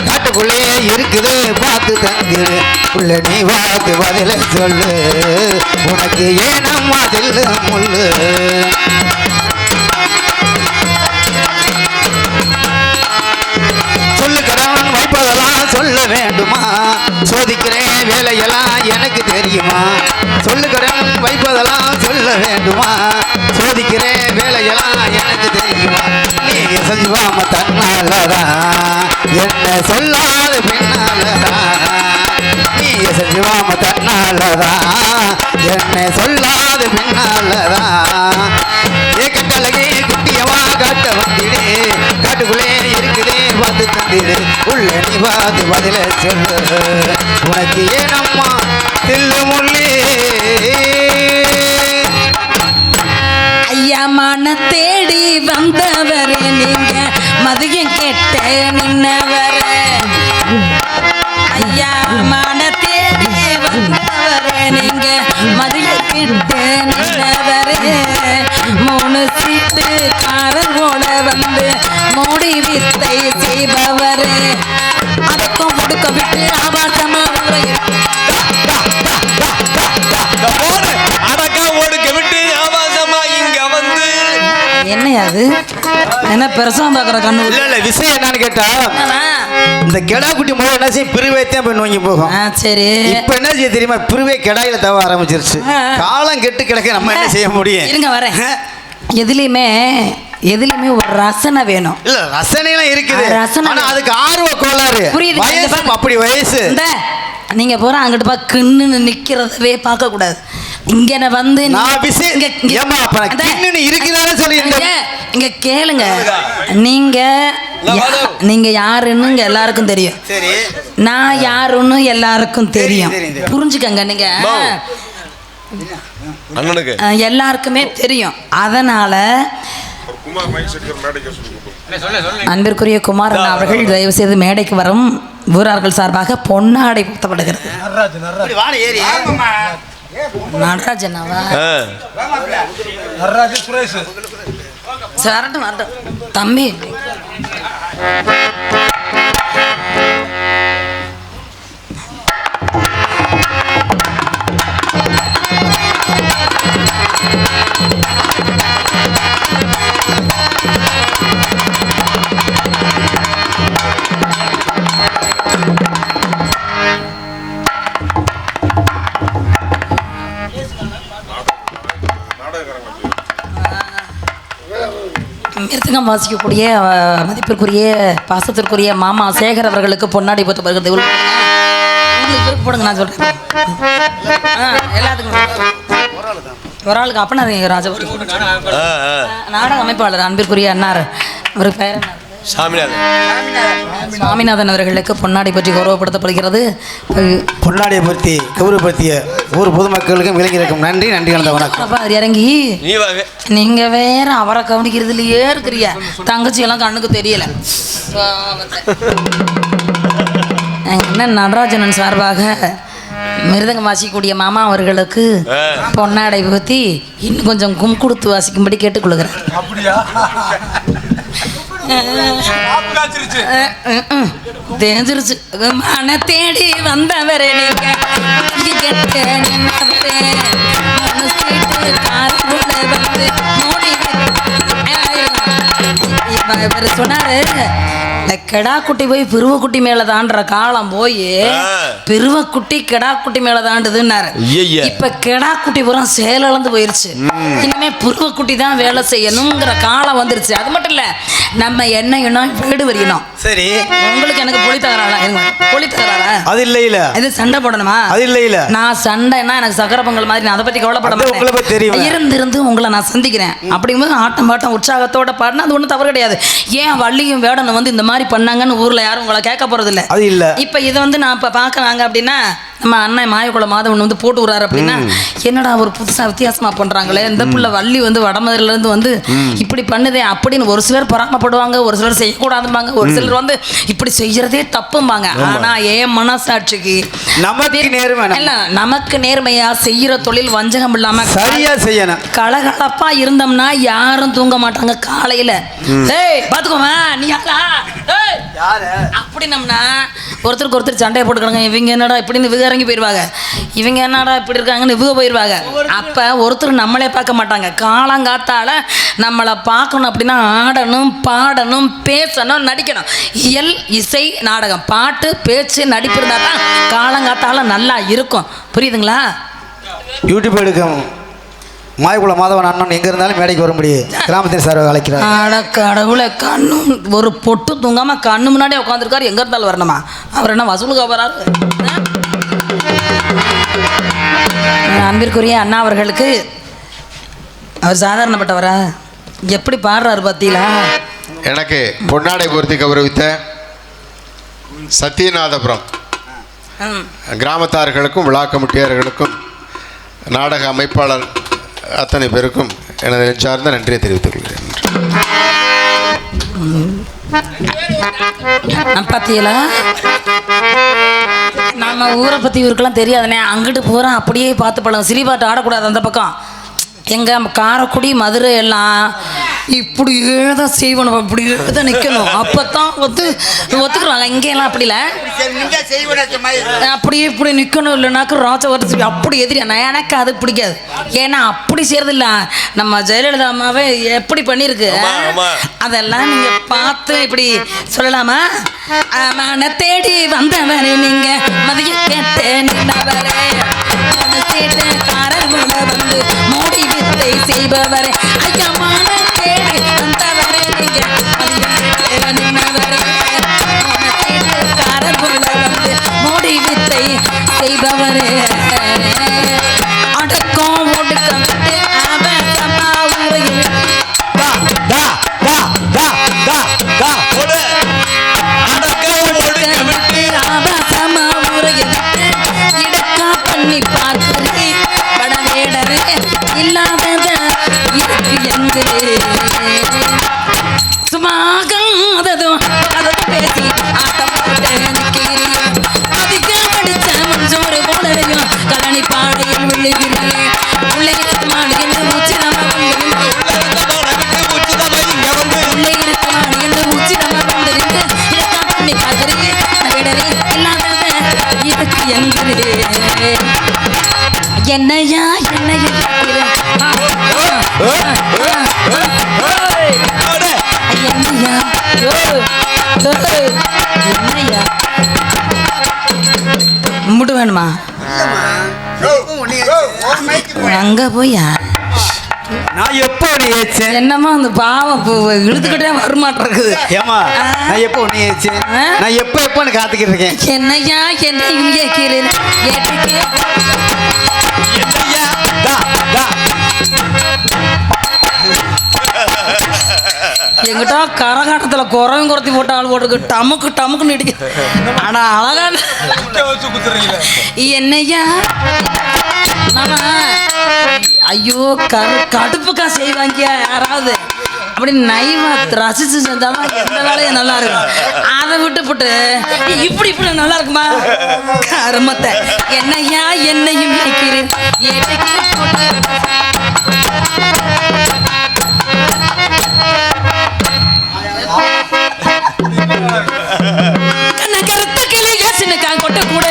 Speaker 4: காட்டுக்குள்ளே இருக்குது பார்த்து தந்திடு உள்ள நீ பார்த்து பதில சொல்லு உனக்கு ஏனம்மா தில்லு முள்ளு சொல்லுக்கிறவன் வைப்பதெல்லாம் சொல்ல வேண்டுமா சோதிக்கிறேன் வேலையெல்லாம் எனக்கு தெரியுமா சொல்லுக்கிறவன் வைப்பதெல்லாம் சொல்ல வேண்டுமா சோதிக்கிறேன் வேலையெல்லாம் எனக்கு தெரியுமா நீ செஞ்சுவாம தன்னாலதான் என்ன சொல்லாத பின்னாலதான் நீ செஞ்சுவாம தன்னாலதான் என்ன சொல்லாத பின்னாலதான் ஏ கட்டழகே குட்டியவா காட்ட வந்திடு காட்டுக்குள்ளே இருக்குதே பார்த்து தந்திடு உள்ள நீ பார்த்து பதில சொல்லு உனக்கு ஏனம்மா தில்லு முள்ளே
Speaker 2: ஐயா மான தேடி வந்தவரே நீங்க மதியம் கெட்ட நின்னவரே ஐயா மான தேடி வந்தவரே நீங்க மதியம் கெட்ட நின்னவரே 3 சீட்டு காரர் போல வந்து மூடி வித்தை செய்பவரே அதுக்கும் முடுக்க விட்டு ஆபாசமா என்னையா அது என்ன பெருசா பாக்குற கண்ணு
Speaker 4: இல்ல விஷயம் என்னன்னு கேட்டா இந்த கெடா குட்டி முதல்ல என்ன செய்யும் பிரிவைத்தான் போய் நோங்கி போகும்
Speaker 2: சரி
Speaker 4: இப்ப என்ன செய்ய தெரியுமா பிரிவே கெடாயில தவ ஆரம்பிச்சிருச்சு காலம் கெட்டு கிடக்க நம்ம என்ன செய்ய முடியும்
Speaker 2: இருங்க வரேன் எதுலையுமே ஒரு ரசனை வேணும்
Speaker 4: இல்ல ரசனைலாம் இருக்குது
Speaker 2: ரசனை
Speaker 4: ஆனா அதுக்கு ஆர்வ கோளாறு
Speaker 2: புரியுது
Speaker 4: வயசு அப்படி வயசு
Speaker 2: நீங்க போற அங்கிட்டு பா கிண்ணுன்னு நிக்கிறதவே பார்க்க கூடாது இங்க வந்து
Speaker 4: நான் விஷயம் ஏமா அப்ப கிண்ணுன்னு இருக்கிறானே சொல்லி
Speaker 2: இங்க கேளுங்க நீங்க யாருன்னு இங்க எல்லாருக்கும் தெரியும்
Speaker 4: சரி
Speaker 2: நான் யாருன்னு எல்லாருக்கும் தெரியும் புரிஞ்சுக்கங்க நீங்க எல்லாருக்குமே தெரியும் அதனால அன்பிற்குரிய குமாரன் அவர்கள் தயவு செய்து மேடைக்கு வரும் ஊரார்கள் சார்பாக பொன்னாடை ஊத்தப்படுகிறது நடராஜனாவா தம்பி மிருதங்கம் வாசிக்கக்கூடிய மதிப்பிற்குரிய பாசத்திற்குரிய மாமா சேகர் அவர்களுக்கு பொன்னாடி போட்டு வருகிறது உங்களுக்கு போடுங்க நான் சொல்றேன் எல்லாத்துக்கும் ஒரு ஆளுக்கு அப்பனா ராஜா நாடக அமைப்பாளர் அன்பிற்குரிய அண்ணார் அவருக்கு பேர் என்ன சாமிநாதன் அவர்களுக்கு பொன்னாடி பற்றி கௌரவப்படுத்தப்படுகிறது
Speaker 4: பொன்னாடியை பற்றி கௌரவப்படுத்திய ஊர் பொதுமக்களுக்கும் இளைஞருக்கும் நன்றி கலந்த வணக்கம்
Speaker 2: இறங்கி நீங்க வேற அவரை கவனிக்கிறதுலயே இருக்கிறிய தங்கச்சி எல்லாம் கண்ணுக்கு தெரியல என்ன நடராஜனன் சார்பாக மிருதங்கம் வாசிக்கக்கூடிய மாமா அவர்களுக்கு பொன்னாடை பற்றி இன்னும் கொஞ்சம் கும் கொடுத்து வாசிக்கும்படி கேட்டுக்கொள்கிறேன் தெரிஞ்சிருச்சு மன தேடி வந்தவரே நீங்க கெட்ட நின்னவரே வந்து மூடி இவர் சொன்னாரு இந்த கெடாக்குட்டி போய் பிருவக்குட்டி மேல தாண்டுற காலம் போய் பிருவக்குட்டி கெடாக்குட்டி மேல தாண்டுதுன்னாரு இப்ப கெடாக்குட்டி புறம் செயலிழந்து போயிருச்சு இனிமே பிருவக்குட்டி தான் வேலை செய்யணுங்கிற காலம் வந்துருச்சு அது மட்டும் இல்ல நம்ம என்ன வீடு வரையணும்
Speaker 4: சரி
Speaker 2: உங்களுக்கு எனக்கு பொலி தகராறா
Speaker 4: அது இல்ல
Speaker 2: இது சண்டை போடணுமா
Speaker 4: அது இல்ல நான்
Speaker 2: சண்டைன்னா எனக்கு சக்கர பொங்கல் மாதிரி நான் அதை பத்தி கவலைப்பட மாட்டேன் இருந்து உங்களை நான் சந்திக்கிறேன் அப்படிங்கும்போது ஆட்டம் பாட்டம் உற்சாகத்தோட பாடினா அது ஒன்றும் தவறு கிடையாது ஏன் வள்ளியும் வேடனும் வந்து இந்த மாதிரி பண்ணாங்கன்னு ஊர்ல யாரும் உங்களை கேட்க போறது இல்ல அது இல்ல இப்ப இதை வந்து நான் இப்ப பாக்குறாங்க அப்படின்னா நம்ம அண்ணன் மாயக்குள மாதவன் வந்து போட்டு விடுறாரு அப்படின்னா என்னடா ஒரு புதுசா வித்தியாசமா பண்றாங்களே இந்த புள்ள வள்ளி வந்து வடமதுரையில இருந்து வந்து இப்படி பண்ணுதே அப்படின்னு ஒரு சிலர் பொறாமப்படுவாங்க ஒரு சிலர் செய்யக்கூடாதும்பாங்க ஒரு சிலர் வந்து இப்படி செய்யறதே தப்பும்பாங்க ஆனா ஏன் மனசாட்சிக்கு நமக்கு நேர்மையா செய்யற தொழில் வஞ்சகம் இல்லாம சரியா செய்யணும் கலகலப்பா இருந்தோம்னா யாரும் தூங்க மாட்டாங்க காலையில பாத்துக்கோமா நீ அப்படி நம்மனா ஒருத்தருக்கு ஒருத்தர் சண்டையை போட்டுக்கிறாங்க இவங்க என்னடா இப்படின்னு இறங்கி போயிடுவாங்க இவங்க என்னடா இப்படி இருக்காங்கன்னு இவங்க போயிடுவாங்க அப்போ ஒருத்தர் நம்மளே பார்க்க மாட்டாங்க காலங்காத்தால நம்மளை பார்க்கணும் அப்படின்னா ஆடணும் பாடணும் பேசணும் நடிக்கணும் இசை நாடகம் பாட்டு பேச்சு நடிப்பு இருந்தால் தான் காலங்காத்தால நல்லா இருக்கும் புரியுதுங்களா
Speaker 4: யூடியூப் எடுக்கணும் மாயக்குள மாதவன் அண்ணன் எங்க இருந்தாலும் மேடைக்கு வர முடியும் கிராமத்தின் சார்பாக அழைக்கிறார்
Speaker 2: கடவுளை கண்ணும் ஒரு பொட்டு தூங்காம கண்ணு முன்னாடியே உட்காந்துருக்காரு எங்க இருந்தாலும் வரணுமா அவர் என்ன வசூலுக்கு வராரு அன்பிற்குரிய அண்ணா அவர்களுக்கு அவர் சாதாரணப்பட்டவரா எப்படி பாடுறாரு பார்த்தீங்களா
Speaker 5: எனக்கு பொன்னாடை பொருத்தி கௌரவித்த சத்தியநாதபுரம் கிராமத்தார்களுக்கும் விழா கமிட்டியார்களுக்கும் நாடக அமைப்பாளர் அத்தனை பேருக்கும் எனது நெஞ்சார்ந்த நன்றியை தெரிவித்துக் கொள்கிறேன்.
Speaker 1: பார்த்தீங்களா, நம்ம ஊரை பற்றி இவருக்கெல்லாம் தெரியாதுண்ணே. அங்கிட்டு போகிறோம் அப்படியே பார்த்து பழம். சிரிபாட்டு ஆடக்கூடாது அந்த பக்கம். எங்கள் காரைக்குடி மதுரை எல்லாம் இப்படியே தான் செய்வணும், இப்படியே தான் நிற்கணும். அப்போ தான் ஒத்துக்குறாங்க. இங்கேயெல்லாம் அப்படி இல்லை, அப்படியே இப்படி நிற்கணும். இல்லைனாக்க ராஜா வரது அப்படி எதிரியா. எனக்கு அது பிடிக்காது. ஏன்னா அப்படி செய்கிறது இல்லை. நம்ம ஜெயலலிதா அம்மாவே எப்படி பண்ணியிருக்கு, அதெல்லாம் நீங்கள் பார்த்து இப்படி சொல்லலாமா? நான் தேடி வந்தவரே நீங்கள் மதிய கேட்டேன் வந்து மோடி வித்தை செய்பவரே ஐயா. மான தேடி வந்தவரே நீங்கள் காரர் வந்து மோடி வித்தை செய்பவரே. அடக்கம் ஒடுக்கம் விட்டு அவசமா உரையில் அவசமா உரையில் இடக்கா பண்ணி பார்க்கிறே படவேடரே இல்லாதத இருக்கு என்று சுமாகாததும் அததும் பேசி ஆட்டம் போட்டு நிற்கிறேன். அதிக அடித்த மஞ்சோறு போலவையும் கலனி பாடையில் விழுகிறேன். உள்ளே இருக்கு மாடு என்று மூச்சு நம்ம உள்ளே இருக்கு மாடு என்று மூச்சு நம்ம வந்து இடக்கா பண்ணி பார்க்கிறேன் படவேடரே இல்லாதத இருக்கு என்று. என்னையா என்னையா என்னையா முட்டு வேணுமா? அங்க போயா
Speaker 4: நான் எப்போ நீ ஏச்சேன்?
Speaker 1: என்னம்மா அந்த பாவம் இழுத்துக்கிட்டே வரமாட்டேன் இருக்குது.
Speaker 4: ஏமா நான் எப்போ நீ ஏச்சேன்? நான் எப்போன்னு காத்துக்கிட்டு இருக்கேன்.
Speaker 1: என்னையா என்னையும் கேட்கிறேன் ஏற்றுக்கே எங்கிட்ட கரகாட்டத்தில் குறையும் குறைத்தி போட்ட ஆள் போட்டுருக்கு. டமுக்கு டமுக்குன்னு இடிக்க. ஆனா அழகான என்னையா மாமா. ஐயோ கடுப்புக்கா செய்வாங்க யாராவது அப்படி நைவா ரசிச்சு செஞ்சாலும் எந்த வேலையும் நல்லா இருக்கும். அதை விட்டுப்புட்டு இப்படி இப்படி நல்லா இருக்குமா கருமத்தை. என்னையா என்னையும் கேட்கிறேன் கண்ண கருத்த கிளிய சின்னக்கா கொட்ட கூட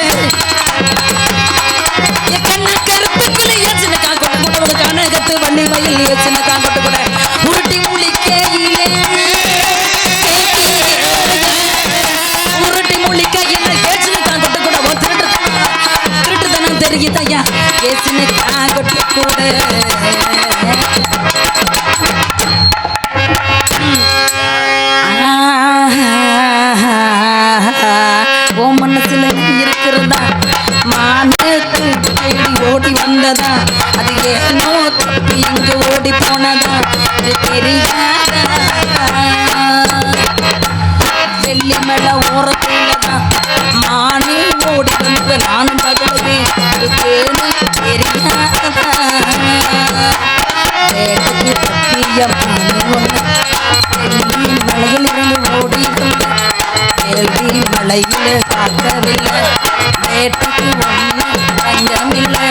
Speaker 1: கண்ண கருத்த கிளிய சின்னக்கா கொட்ட கூட ஒரு கனகத்து வண்டி மயில் சின்னக்கா கொட்ட கூட உருட்டி முழிக்கையிலே உருட்டி முழிக்கையில சின்னக்கா கொட்ட கூட ஒரு திருட்டுத்தனம் தெரியுதையா சின்னக்கா கொட்ட கூட. ஓ மனசுல இருக்கிறதா மானத்து தேடி ஓடி வந்ததா அது ஏனோ தப்பி இங்கு ஓடி போனதா அது தெரியாதா. வெள்ளி மேல ஓரத்துலதான் மானே ஓடி வந்து நானும் பகவே அதுக்கேனு தெரியாதா. வேட்டுக்கு பத்திய மானு ஒன்று வெள்ளி மலையில் இருந்து ஓடி வந்து கேள்வி மலையில் காக்கவில்லை. வேட்டுக்கு ஒன்று பஞ்சமில்லை.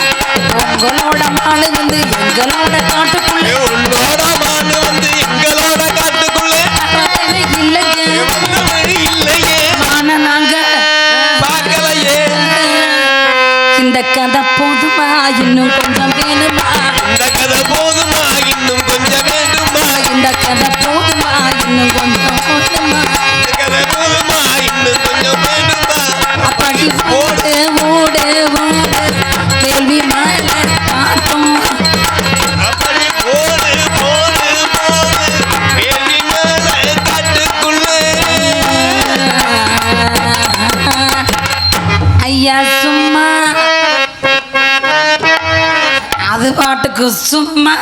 Speaker 1: உங்களோட மாடு வந்து எங்களோட காட்டுக்குள்ள
Speaker 3: உன்னோட மானு வந்து எங்களோட காட்டுக்குள்ள
Speaker 1: இல்லையே மான நாங்க
Speaker 3: பார்க்கலையே.
Speaker 1: இந்த கதை போதுமா இன்னும் கொஞ்சம் வேணுமா?
Speaker 3: இந்த கதை போதுமா இன்னும் கொஞ்சம் வேண்டுமா?
Speaker 1: இந்த கதை போதுமா இன்னும் கொஞ்சம் போதுமா?
Speaker 3: இந்த கதை போதுமா இன்னும் கொஞ்சம் வேண்டுமா?
Speaker 1: அப்படி ஓடு ஓடு ஓடு கேள்வி மேலே காட்டும்.
Speaker 3: அப்படி போடு போடு போடு வேலி மேல காட்டுக்குள்ள.
Speaker 1: ஐயா சும்மா அது பாட்டுக்கு சும்மா.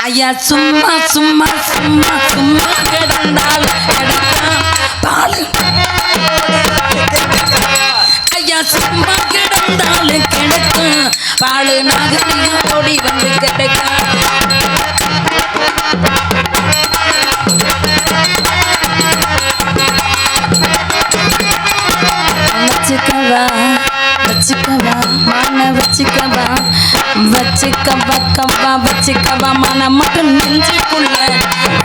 Speaker 1: ஐயா சும்மா சும்மா சும்மா சும்மா கிடந்தால் பாலு. ஐயா
Speaker 2: ஐயா சும்மா கிடந்தாலும் கிடைக்கும் பாலு நகரில் ஓடி வந்து கிடைக்கும் வச்சுக்கவா வச்சுக்கவா மான வச்சுக்கவா வச்சுக்கவா கவா வச்சுக்கவா மான மட்டும் நெஞ்சுக்குள்ள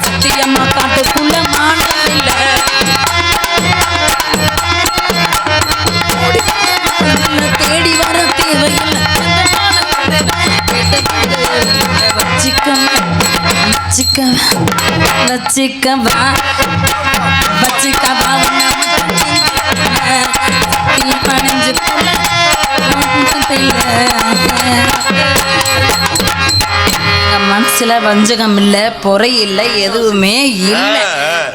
Speaker 2: சத்தியம்மா காட்டுக்குள்ள மானம் இல்லை தேடி வர தேவையில்லை வச்சுக்கவா வச்சுக்கவா வச்சுக்கவா மனசுல வஞ்சகம் இல்லை பொறை இல்லை எதுவுமே இல்லை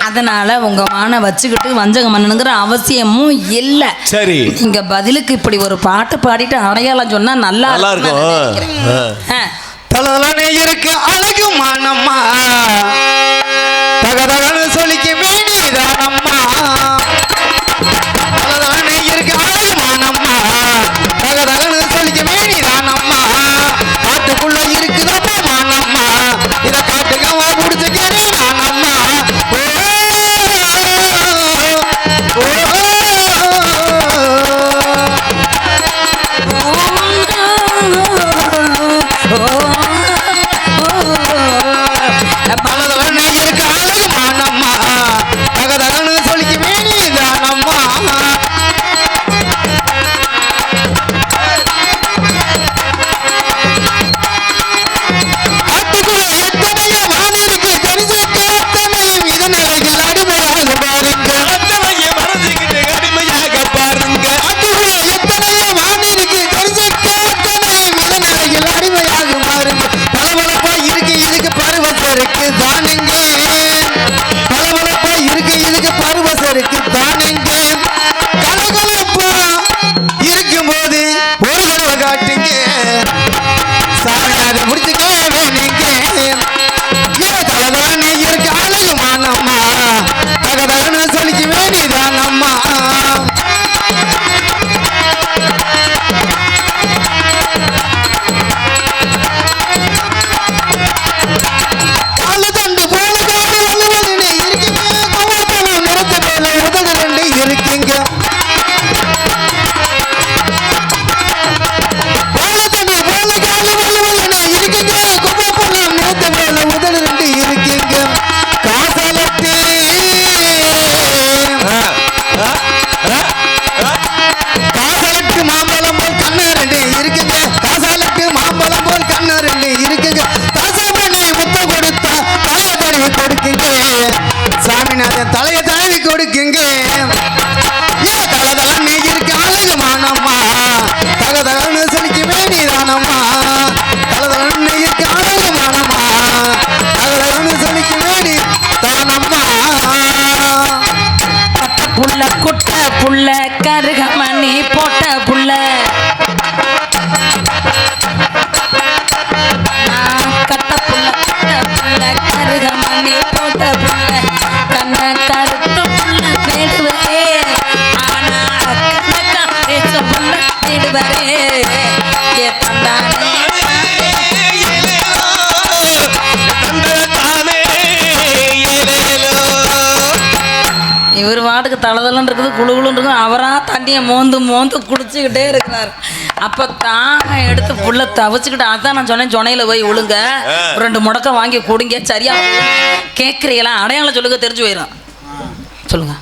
Speaker 2: அதனால உங்க மான வச்சுக்கிட்டு வஞ்சகம் பண்ணணுங்கிற அவசியமும் இல்லை
Speaker 3: சரி
Speaker 2: நீங்க பதிலுக்கு இப்படி ஒரு பாட்டு பாடிட்டு அடையாளம் சொன்னா நல்லா இருக்கும்
Speaker 4: தலதலனே இருக்கு அழகு மானம்மா தகதகன்னு சொல்லிக்க வேண்டியதானம்மா தலதலனே இருக்கு அழகு மானம்மா தகதகன்னு சொல்லிக்க வேண்டியதானம்மா காட்டுக்குள்ள இருக்குதப்பா மானம்மா இதை காட்டுக்கவா பிடிச்சிக்கிறேன் மானம்மா தலையை தாவி கொடுக்குங்க தலதலன்னு இருக்கு அழகு மானம்மா தகதகன்னு சொல்லிக்க வேண்டியதானம்மா தலதலன்னு இருக்கு அழகு மானம்மா தகதகன்னு சொல்லிக்க வேண்டி தானம்மா
Speaker 2: புள்ள குட்ட புள்ள கருகமணி போட்ட புள்ள கட்ட புள்ள கருகமணி போட்ட புள்ள கண்ண கருத்து புள்ள தேடுவரே ஆனா கண்ணக்கா பேச புள்ள தேடுவரே ஏ தந்தானே இவர் வாட்டுக்கு தளதலன்னு இருக்குது குழுகுலுன்னு இருக்கும் அவராக தண்ணியை மோந்து மோந்து குடிச்சுக்கிட்டே இருக்கிறார் அப்போ தாங்க எடுத்து புள்ள தவச்சுக்கிட்டு அதான் நான் சொன்னேன் சொனையில் போய் விழுங்க 2 முடக்கம் வாங்கி கொடுங்க சரியா கேட்குறீங்களா அடையாளம் சொல்லுங்க தெரிஞ்சு போயிடும் சொல்லுங்க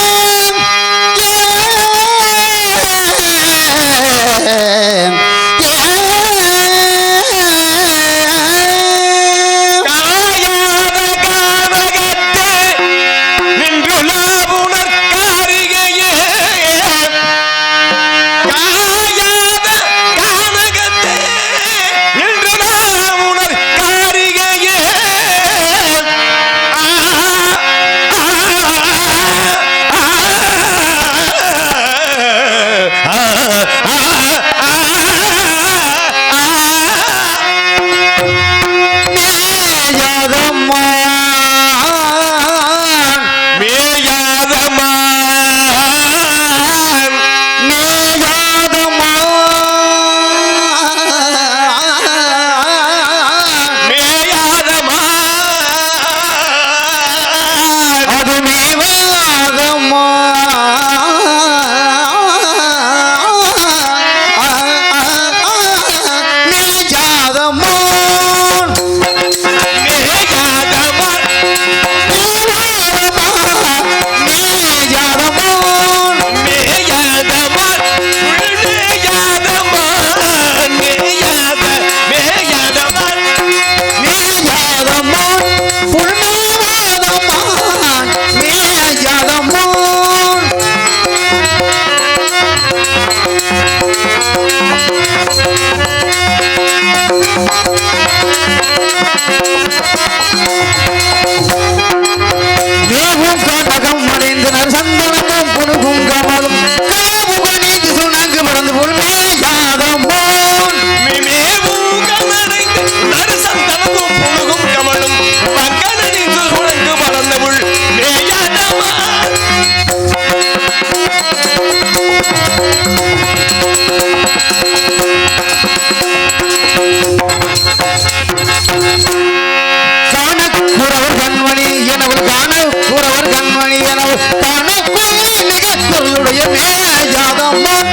Speaker 4: Yeah. மேவும் காட்டகம் அடைந்தனர் சந்தனமும் புனுகும் கமலும் காவுகணிந்து சுணங்கு மறந்து பொருளே யாதம் போல்
Speaker 3: மேவும் கமலைந்து நறுசந்தனமும் புழுகும் கமலும் மக்களின் சுழங்கு மறந்தவுள் மேயாதமா
Speaker 4: காணக்குறவர் கண்மணி எனவர் காணக்குறவர் கண்மணி எனவர் காணக்குள்ளே நிகழ்த்தொருளுடைய மேயாதம் போல்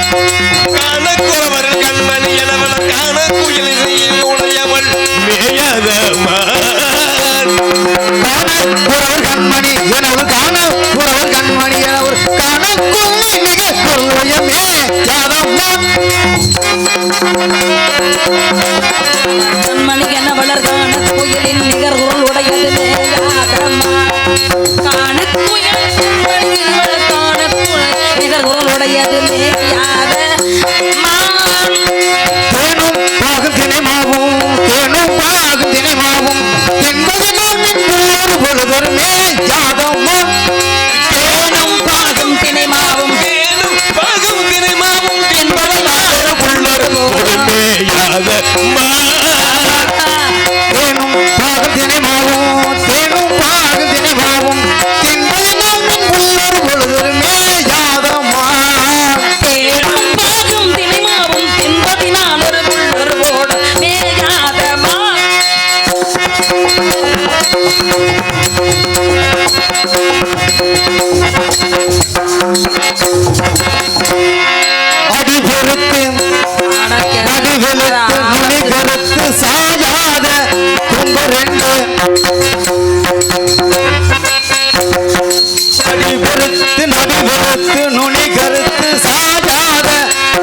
Speaker 3: காணக்குறவர் கண்மணி எனவன காண குயிலில் உடையவள் மேயாதமா
Speaker 4: காணக்குறவர் கண்மணி எனவர் காணக்குறவர் கண்மணி எனவர் காணக்குள்ளே நிகழ்த்தொருளுடைய மேயாதம் போல்
Speaker 2: கண்மணிக்கு என்ன வளர்கான குயிலின் நிகர் குரல் உடையது மேயாதமா காண குயில் காண நிகர் குரல் உடையது மேயாதமா
Speaker 4: தேனும் பாகும் தினைமாவும் தேனும் பாகும் தினைமாவும் என்பதனால் ஒரு பொழுதொரு மேயாதமும்
Speaker 2: தேனும் பாகும் தினைமாவும்
Speaker 3: தேனும் பாகும் தினைமாவும் என்பதனால் உள்ளொரு மேயாதமா
Speaker 4: தேனும் பாகும் தினைமாவும் தேனும் பாகும் தினைமாவும் என்பதனால் ஒரு பொழுதொரு மேயாதமா
Speaker 2: தேனும் பாகும் தினைமாவும் தின்பதினால் ஒரு புல்லரோடு மேயாதமா
Speaker 4: அடிபெருத்து அடிவெளுத்து நுனி கருத்து சாயாத கொம்பு ரெண்டு அடிபெருத்து நடிவெளுத்து நுனி கருத்து சாயாத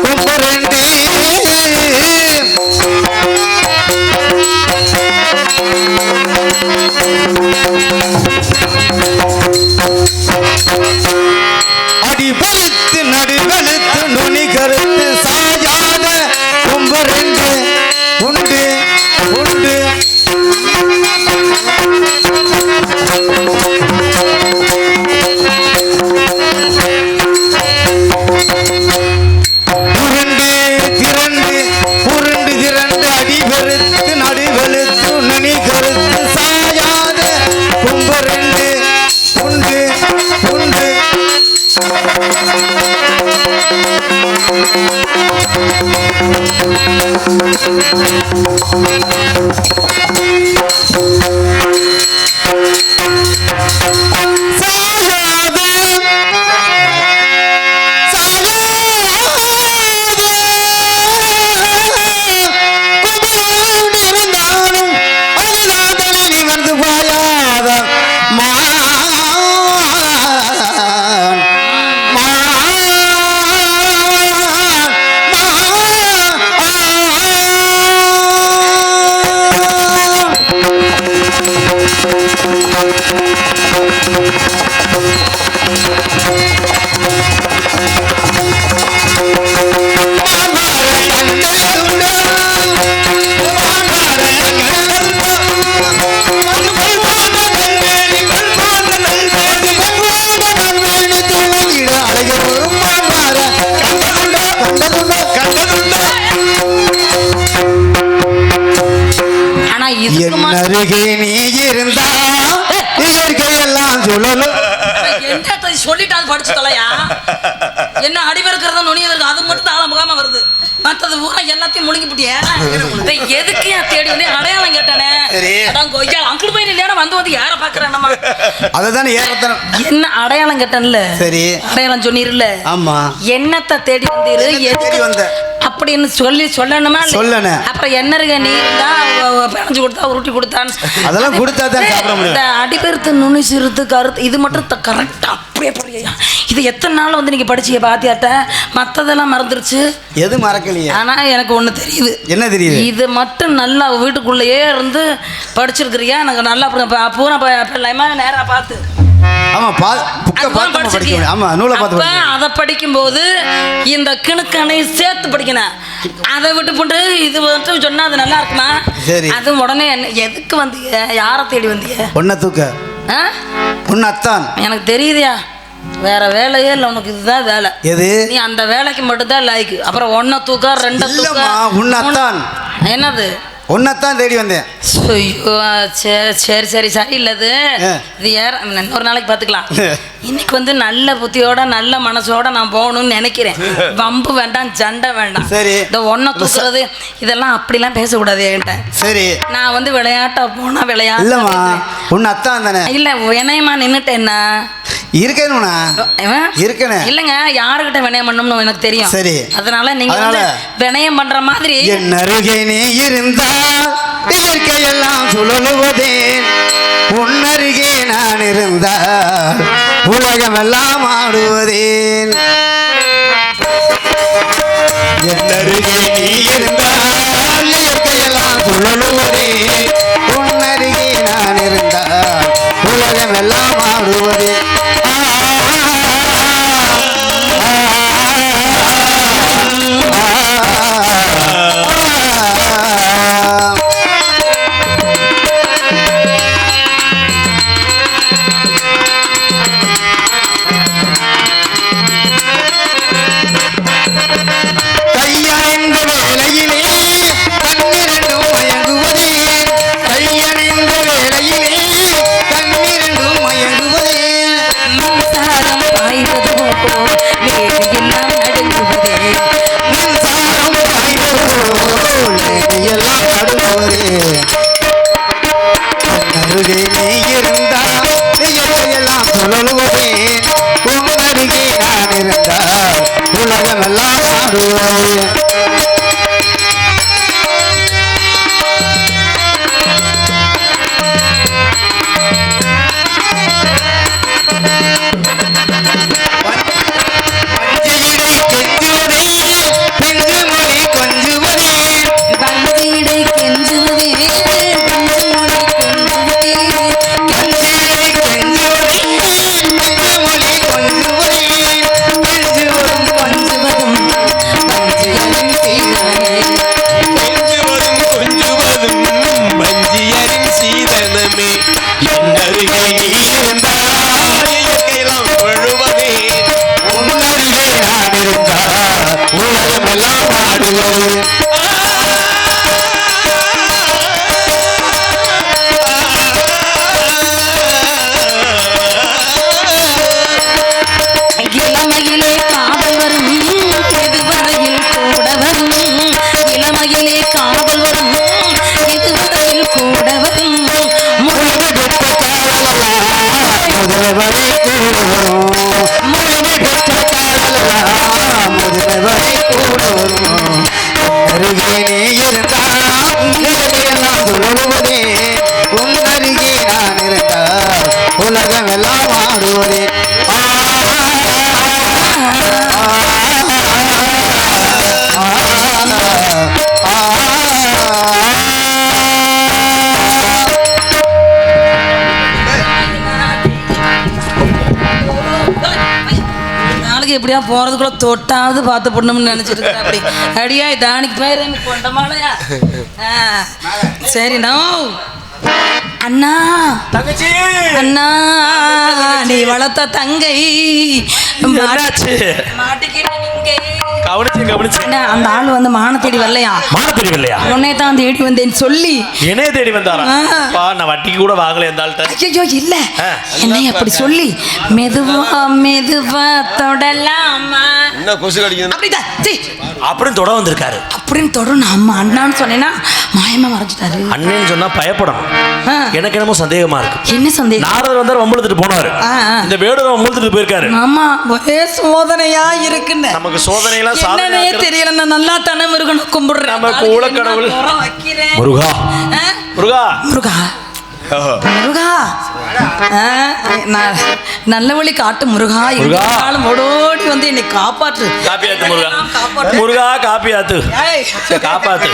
Speaker 4: கொம்பு ரெண்டு அடிபெருத்து நடிவெளுத்து நுனி கருத்து சாயாத கொம்பு ரெண்டு உண்டு உண்டு உருண்டு திரண்டு உருண்டு திரண்டு அடிபெருத்து நடிவெளுத்து நுனி கருத்து சாயாத கொம்பு ரெண்டு உண்டு உண்டு
Speaker 2: ஆனா இதுக்கு
Speaker 4: அருகே நீ இருந்தா இயற்கையெல்லாம் சொல்லலும்
Speaker 2: என்ன சொல்லிட்டாது படிச்சு தொலையா என்ன அடிபெருக்கிறத நுனியதற்கு அது மட்டும் தான் ஆழமுகாம வருது மற்றது பூரா எல்லாத்தையும் முழுங்கிப்பிட்டியே எதுக்கு ஏன் தேடி வந்து அடையாளம் கேட்டானே அதான் கொய்யா அங்கிட்டு போய் நேரம் வந்து யாரை பாக்குறேன் நம்ம
Speaker 4: அதுதானே ஏறத்தனம்
Speaker 2: என்ன அடையாளம் கேட்டேன்ல
Speaker 4: சரி
Speaker 2: அடையாளம் சொன்னீர்ல
Speaker 4: ஆமா
Speaker 2: என்னத்தை தேடி வந்தீரு எதுக்கு
Speaker 4: வந்த
Speaker 2: அப்படின்னு சொல்லணுமா
Speaker 4: சொல்லணும்.
Speaker 2: அப்புறம் என்ன இருக்க நீ தான் பிணைஞ்சு கொடுத்தா உருட்டி கொடுத்தான்
Speaker 4: அதெல்லாம் கொடுத்தா தான் சாப்பிட முடியும்.
Speaker 2: இந்த அடிபெருத்து நுனி சிறுத்து கருத்து இது மட்டும் கரெக்டா அப்படியே படியா இது எத்தனை நாள் வந்து நீங்க படிச்சீங்க பாத்தியாட்ட மற்றதெல்லாம் மறந்துருச்சு
Speaker 4: எது மறக்கலையே.
Speaker 2: ஆனா எனக்கு ஒண்ணு தெரியுது.
Speaker 4: என்ன தெரியுது?
Speaker 2: இது மட்டும் நல்லா வீட்டுக்குள்ளேயே இருந்து படிச்சிருக்கிறியா எனக்கு நல்லா பூரா நேரா பார்த்து
Speaker 4: ஆமா புக்கை பார்த்து நம்ம படிக்க முடியும். ஆமா நூலை பார்த்து
Speaker 1: அப்ப
Speaker 4: படிக்கணும்.
Speaker 1: அதை படிக்கும்போது இந்த கிணுக்கணை சேர்த்து படிக்கணும். அதை விட்டு போட்டு இது மட்டும் சொன்னா அது நல்லா இருக்குமா?
Speaker 4: சரி.
Speaker 1: அது உடனே எதுக்கு வந்தீங்க? யாரை தேடி வந்தீங்க?
Speaker 4: ஒன்றை தூக்க
Speaker 1: ஆ?
Speaker 4: ஒன்று அத்தான்.
Speaker 1: எனக்கு தெரியுதியா, வேற வேலையே இல்லை உனக்கு, இதுதான் வேலை.
Speaker 4: எது?
Speaker 1: நீ அந்த வேலைக்கு மட்டும்தான் லாய்க்கு. அப்புறம் ஒன்றை தூக்க, ரெண்டை தூக்க.
Speaker 4: இல்லம்மா, உன்னை அத்தான்.
Speaker 1: என்னது?
Speaker 4: ஒன்னத்தான் தேடி வந்தேன்.
Speaker 1: ஐயோ, சரி சரி சரி இல்லது இது யார் ஒரு நாளைக்கு பார்த்துக்கலாம். இன்னைக்கு வந்து நல்ல புத்தியோட நல்ல மனசோட நான் போகணும்னு நினைக்கிறேன். வம்பு வேண்டாம், சண்டை வேண்டாம்.
Speaker 4: சரி.
Speaker 1: இந்த ஒன்றை தூக்குறது இதெல்லாம் அப்படிலாம் பேசக்கூடாது என்கிட்ட.
Speaker 4: சரி.
Speaker 1: நான் வந்து விளையாட்டா போனா விளையாட்டு.
Speaker 4: இல்லம்மா, உன்னை அத்தான் தானே.
Speaker 1: இல்லை வினயமா நின்றுட்டேன்னா
Speaker 4: இருக்கேனுண்ணா இருக்கேனே.
Speaker 1: இல்லைங்க, யாருக்கிட்ட வினயம் பண்ணணும்னு எனக்கு தெரியும்.
Speaker 4: சரி.
Speaker 1: அதனால நீங்க வந்து வினயம் பண்ற மாதிரி
Speaker 4: என் அருகே நீ இருந்தால் இயற்கையெல்லாம் சுழலுவதேன், உன்னருகே நான் இருந்தால் உலகம் எல்லாம் ஆடுவதேன். என் அருகே நீ இருந்தால் இயற்கையெல்லாம் சுழலுவதேன், உன்னருகே நான் இருந்தால் உலகம் எல்லாம் ஆடுவதேன். உலகம் எல்லாம் ஆடுவதே.
Speaker 1: நாளைக்கு எப்படியா போறதுக்குள்ள தொட்டாவது பார்த்து போடணும்னு நினைச்சிட்டு இருக்கேன். அப்படி அடியா தானிக்கு பேர் எனக்கு கொண்டமாலையா? சரி நோ அண்ணா,
Speaker 3: தங்கச்சி,
Speaker 1: அண்ணா நீ வளர்த்த தங்கை அந்த ஆள் வந்து மான தேடி வரலையா?
Speaker 3: மான தேடி வரலையா?
Speaker 1: உன்னை தான் தேடி வந்தேன்னு சொல்லி
Speaker 3: என்னைய தேடி வந்தாரா? நான் வட்டிக்கு கூட வாங்கல இந்த ஆள்கிட்ட.
Speaker 1: ஐயோ இல்ல, என்னை அப்படி சொல்லி மெதுவா மெதுவா தொடலாமா
Speaker 5: என்ன கொசு கடிக்குது
Speaker 1: அப்படிதான்
Speaker 3: அப்படின்னு தொட வந்திருக்காரு.
Speaker 1: அப்படின்னு தொடரும். அம்மா அண்ணான்னு சொன்னேன்னா மாயமா மறைஞ்சிட்டாரு.
Speaker 3: அண்ணன்னு சொன்னா பயப்படணும். எனக்கு என்னமோ சந்தேகமா இருக்கு.
Speaker 1: என்ன சந்தேகம்?
Speaker 3: நாரதர் வந்தார், வம்புழுத்துட்டு போனாரு. இந்த வேடுவர் வம்புழுத்துட்டு போயிருக்காரு.
Speaker 1: ஆமா, ஒரே சோதனையா இருக்குன்னு.
Speaker 3: நமக்கு சோதனையெல்லாம்
Speaker 1: என்னன்னே தெரியல. நான் நல்லா தானே முருகனை கும்பிடுறேன்.
Speaker 3: நமக்கு உலக்கடவுள் முருகா முருகா
Speaker 1: முருகா முருகா நான் நல்ல வழி காட்டு முருகா. இருந்தாலும் ஓடோடி வந்து என்னை காப்பாற்று.
Speaker 3: காப்பியாத்து முருகா, முருகா காப்பியாத்து, காப்பாத்து.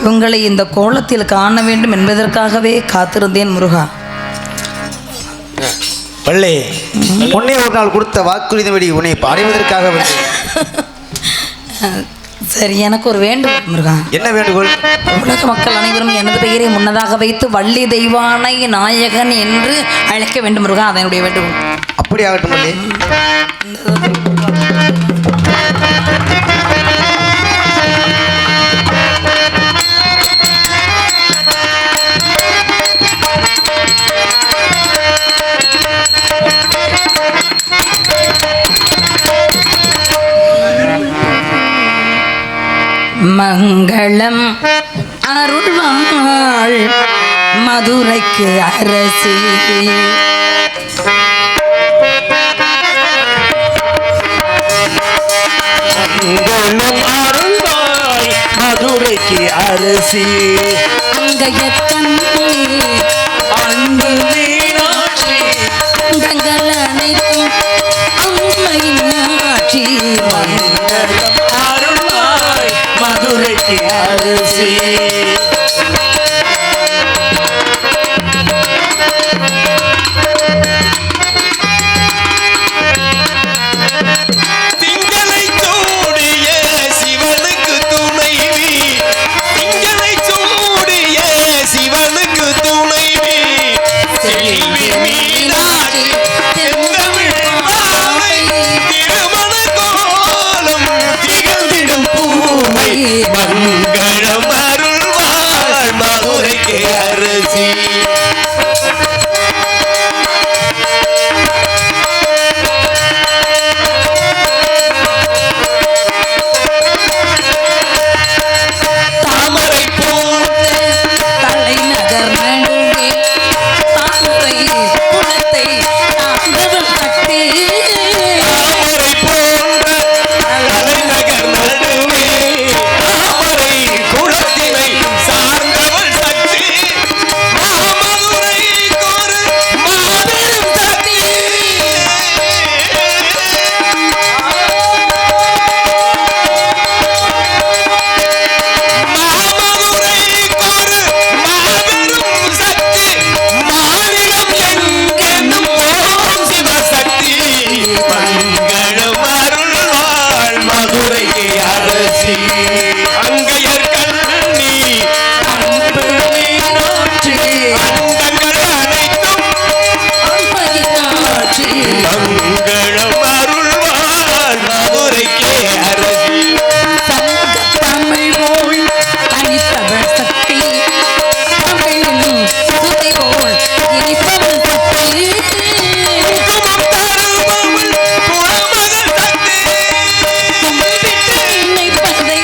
Speaker 1: உங்களை இந்த கோலத்தில் காண வேண்டும் என்பதற்காகவே காத்திருந்தேன் முருகா.
Speaker 4: பள்ளி உன்னை ஒரு நாள் கொடுத்த வாக்குறுதிபடி உன்னை பாடுவதற்காக
Speaker 1: சரி, எனக்கு ஒரு வேண்டுகோள் முருகா.
Speaker 4: என்ன வேண்டுகோள்?
Speaker 1: உலக மக்கள் அனைவரும் எனது பெயரை முன்னதாக வைத்து வள்ளி தெய்வானை நாயகன் என்று அழைக்க வேண்டும் முருகா. அதனுடைய வேண்டுகோள்.
Speaker 4: அப்படி ஆகட்டும் பள்ளி.
Speaker 1: மங்களம் அருள்வாள் மதுரைக்கு அரசி.
Speaker 3: மதுரைக்கு அரசி
Speaker 1: அங்கையத்தன்மை
Speaker 3: அன்பு மீனாட்சி
Speaker 1: தங்கள் அனைத்தும் அம்மையின் ஆட்சி.
Speaker 3: அருள்வாய் மதுரைக்கு அரசி திங்களை சூடிய சிவனுக்கு துணைவி திங்களை சூடிய சிவனுக்கு துணைவி செல்வி மீனாட்சி செந்தமிழ் மாலை திருமண கோலம் திகழ்ந்திடும் பூவை மங்களம் அருள்வாள் மதுரைக்கு அரசி தாமரை போன்ற
Speaker 1: தலைநகர் நடுவே தாமரை குலத்தை தாண்டவம் கட்டி.
Speaker 3: தாமரை போன்ற தலைநகர் நடுவே தாமரை குலத்தினை சார்ந்தவள் சக்தி மாமதுரை கோரு மாபெரும் சக்தி மாமதுரை கோரு மாபெரும் சக்தி மாநிலம் எங்கென்னும் ஓம் சிவசக்தி மங்களம் அருள்வாள் மதுரைக்கு அரசி அங்கையர் கண்ணி அன்பு மீனாட்சி அண்டங்கள் அனைத்தும்
Speaker 1: அம்மையின் ஆட்சி.
Speaker 3: மங்களம் அருள்வாள் மதுரைக்கு அரசி
Speaker 1: சங்கத் தமிழ் போல் தனித்தவள் சக்தி. தமிழின் சுதை போல் இனிப்பவள் சக்தி.
Speaker 3: குங்குமம் தருபவள் குலமகள் சக்தி
Speaker 1: கும்பிட்டு நினைப்பதை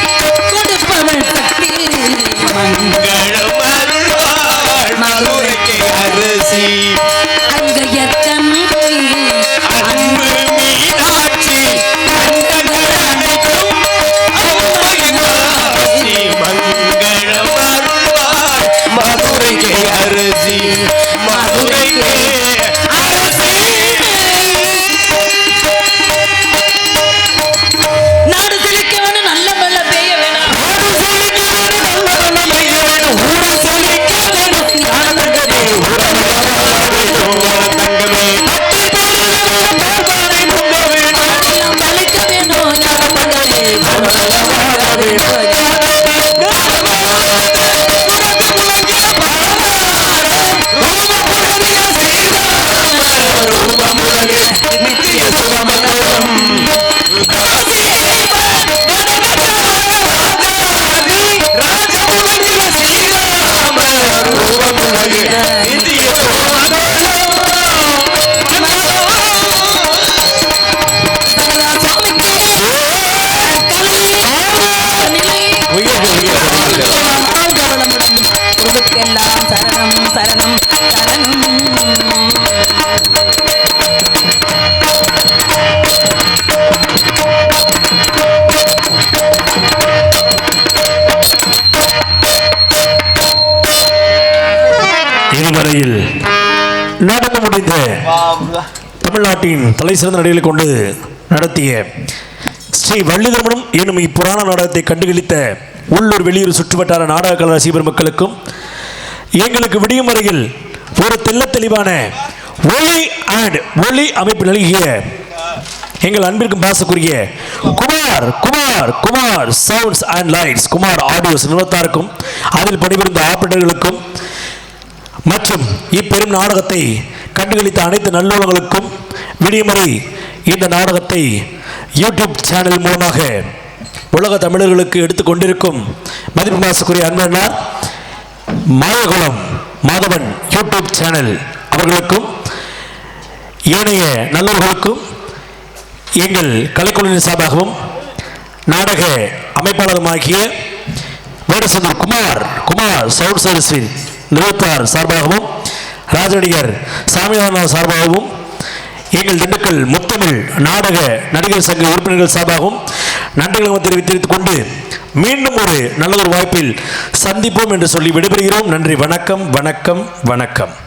Speaker 6: தமிழ்நாட்டின் தலை சிறந்த நடிகளை கொண்டு நடத்திய ஸ்ரீ வள்ளிதர்மனும் என்னும் இப்புராண நாடகத்தை கண்டுகளித்த உள்ளூர் வெளியூர் சுற்றுவட்டார நாடக கலை ரசிகர் மக்களுக்கும் எங்களுக்கு விடியும் வரையில் ஒரு தெளிவான ஒளி அமைப்பு நல்கிய எங்கள் அன்பிற்கும் பாசக்குரிய Kumar sounds and lights Kumar audios நிறுவனத்தாருக்கும் அதில் பணிபுரிந்த ஆபரேட்டர்களுக்கும் மற்றும் இப்பெரும் நாடகத்தை கண்டுகளித்த அனைத்து நல்லுறவுகளுக்கும் விடியமறை இந்த நாடகத்தை யூடியூப் சேனல் மூலமாக உலக தமிழர்களுக்கு எடுத்துக்கொண்டிருக்கும் மதிப்பு மாசுக்குரிய அன்பனார் மாயகுளம் மாதவன் யூடியூப் சேனல் அவர்களுக்கும் ஏனைய நல்லவர்களுக்கும் எங்கள் கலைக்குழுவின் சார்பாகவும் நாடக அமைப்பாளருமாகிய வேடசந்தூர் குமார் சவுண்ட் சர்வீஸின் நிறுவனத்தார் சார்பாகவும் ராஜநடிகர் சாமிநாதன் சார்பாகவும் எங்கள் திண்டுக்கல் முத்தமிழ் நாடக நடிகர் சங்க உறுப்பினர்கள் சார்பாகவும் நன்றிகளை தெரிவித்துக் கொண்டு மீண்டும் ஒரு நல்ல ஒரு வாய்ப்பில் சந்திப்போம் என்று சொல்லி விடைபெறுகிறோம். நன்றி. வணக்கம்.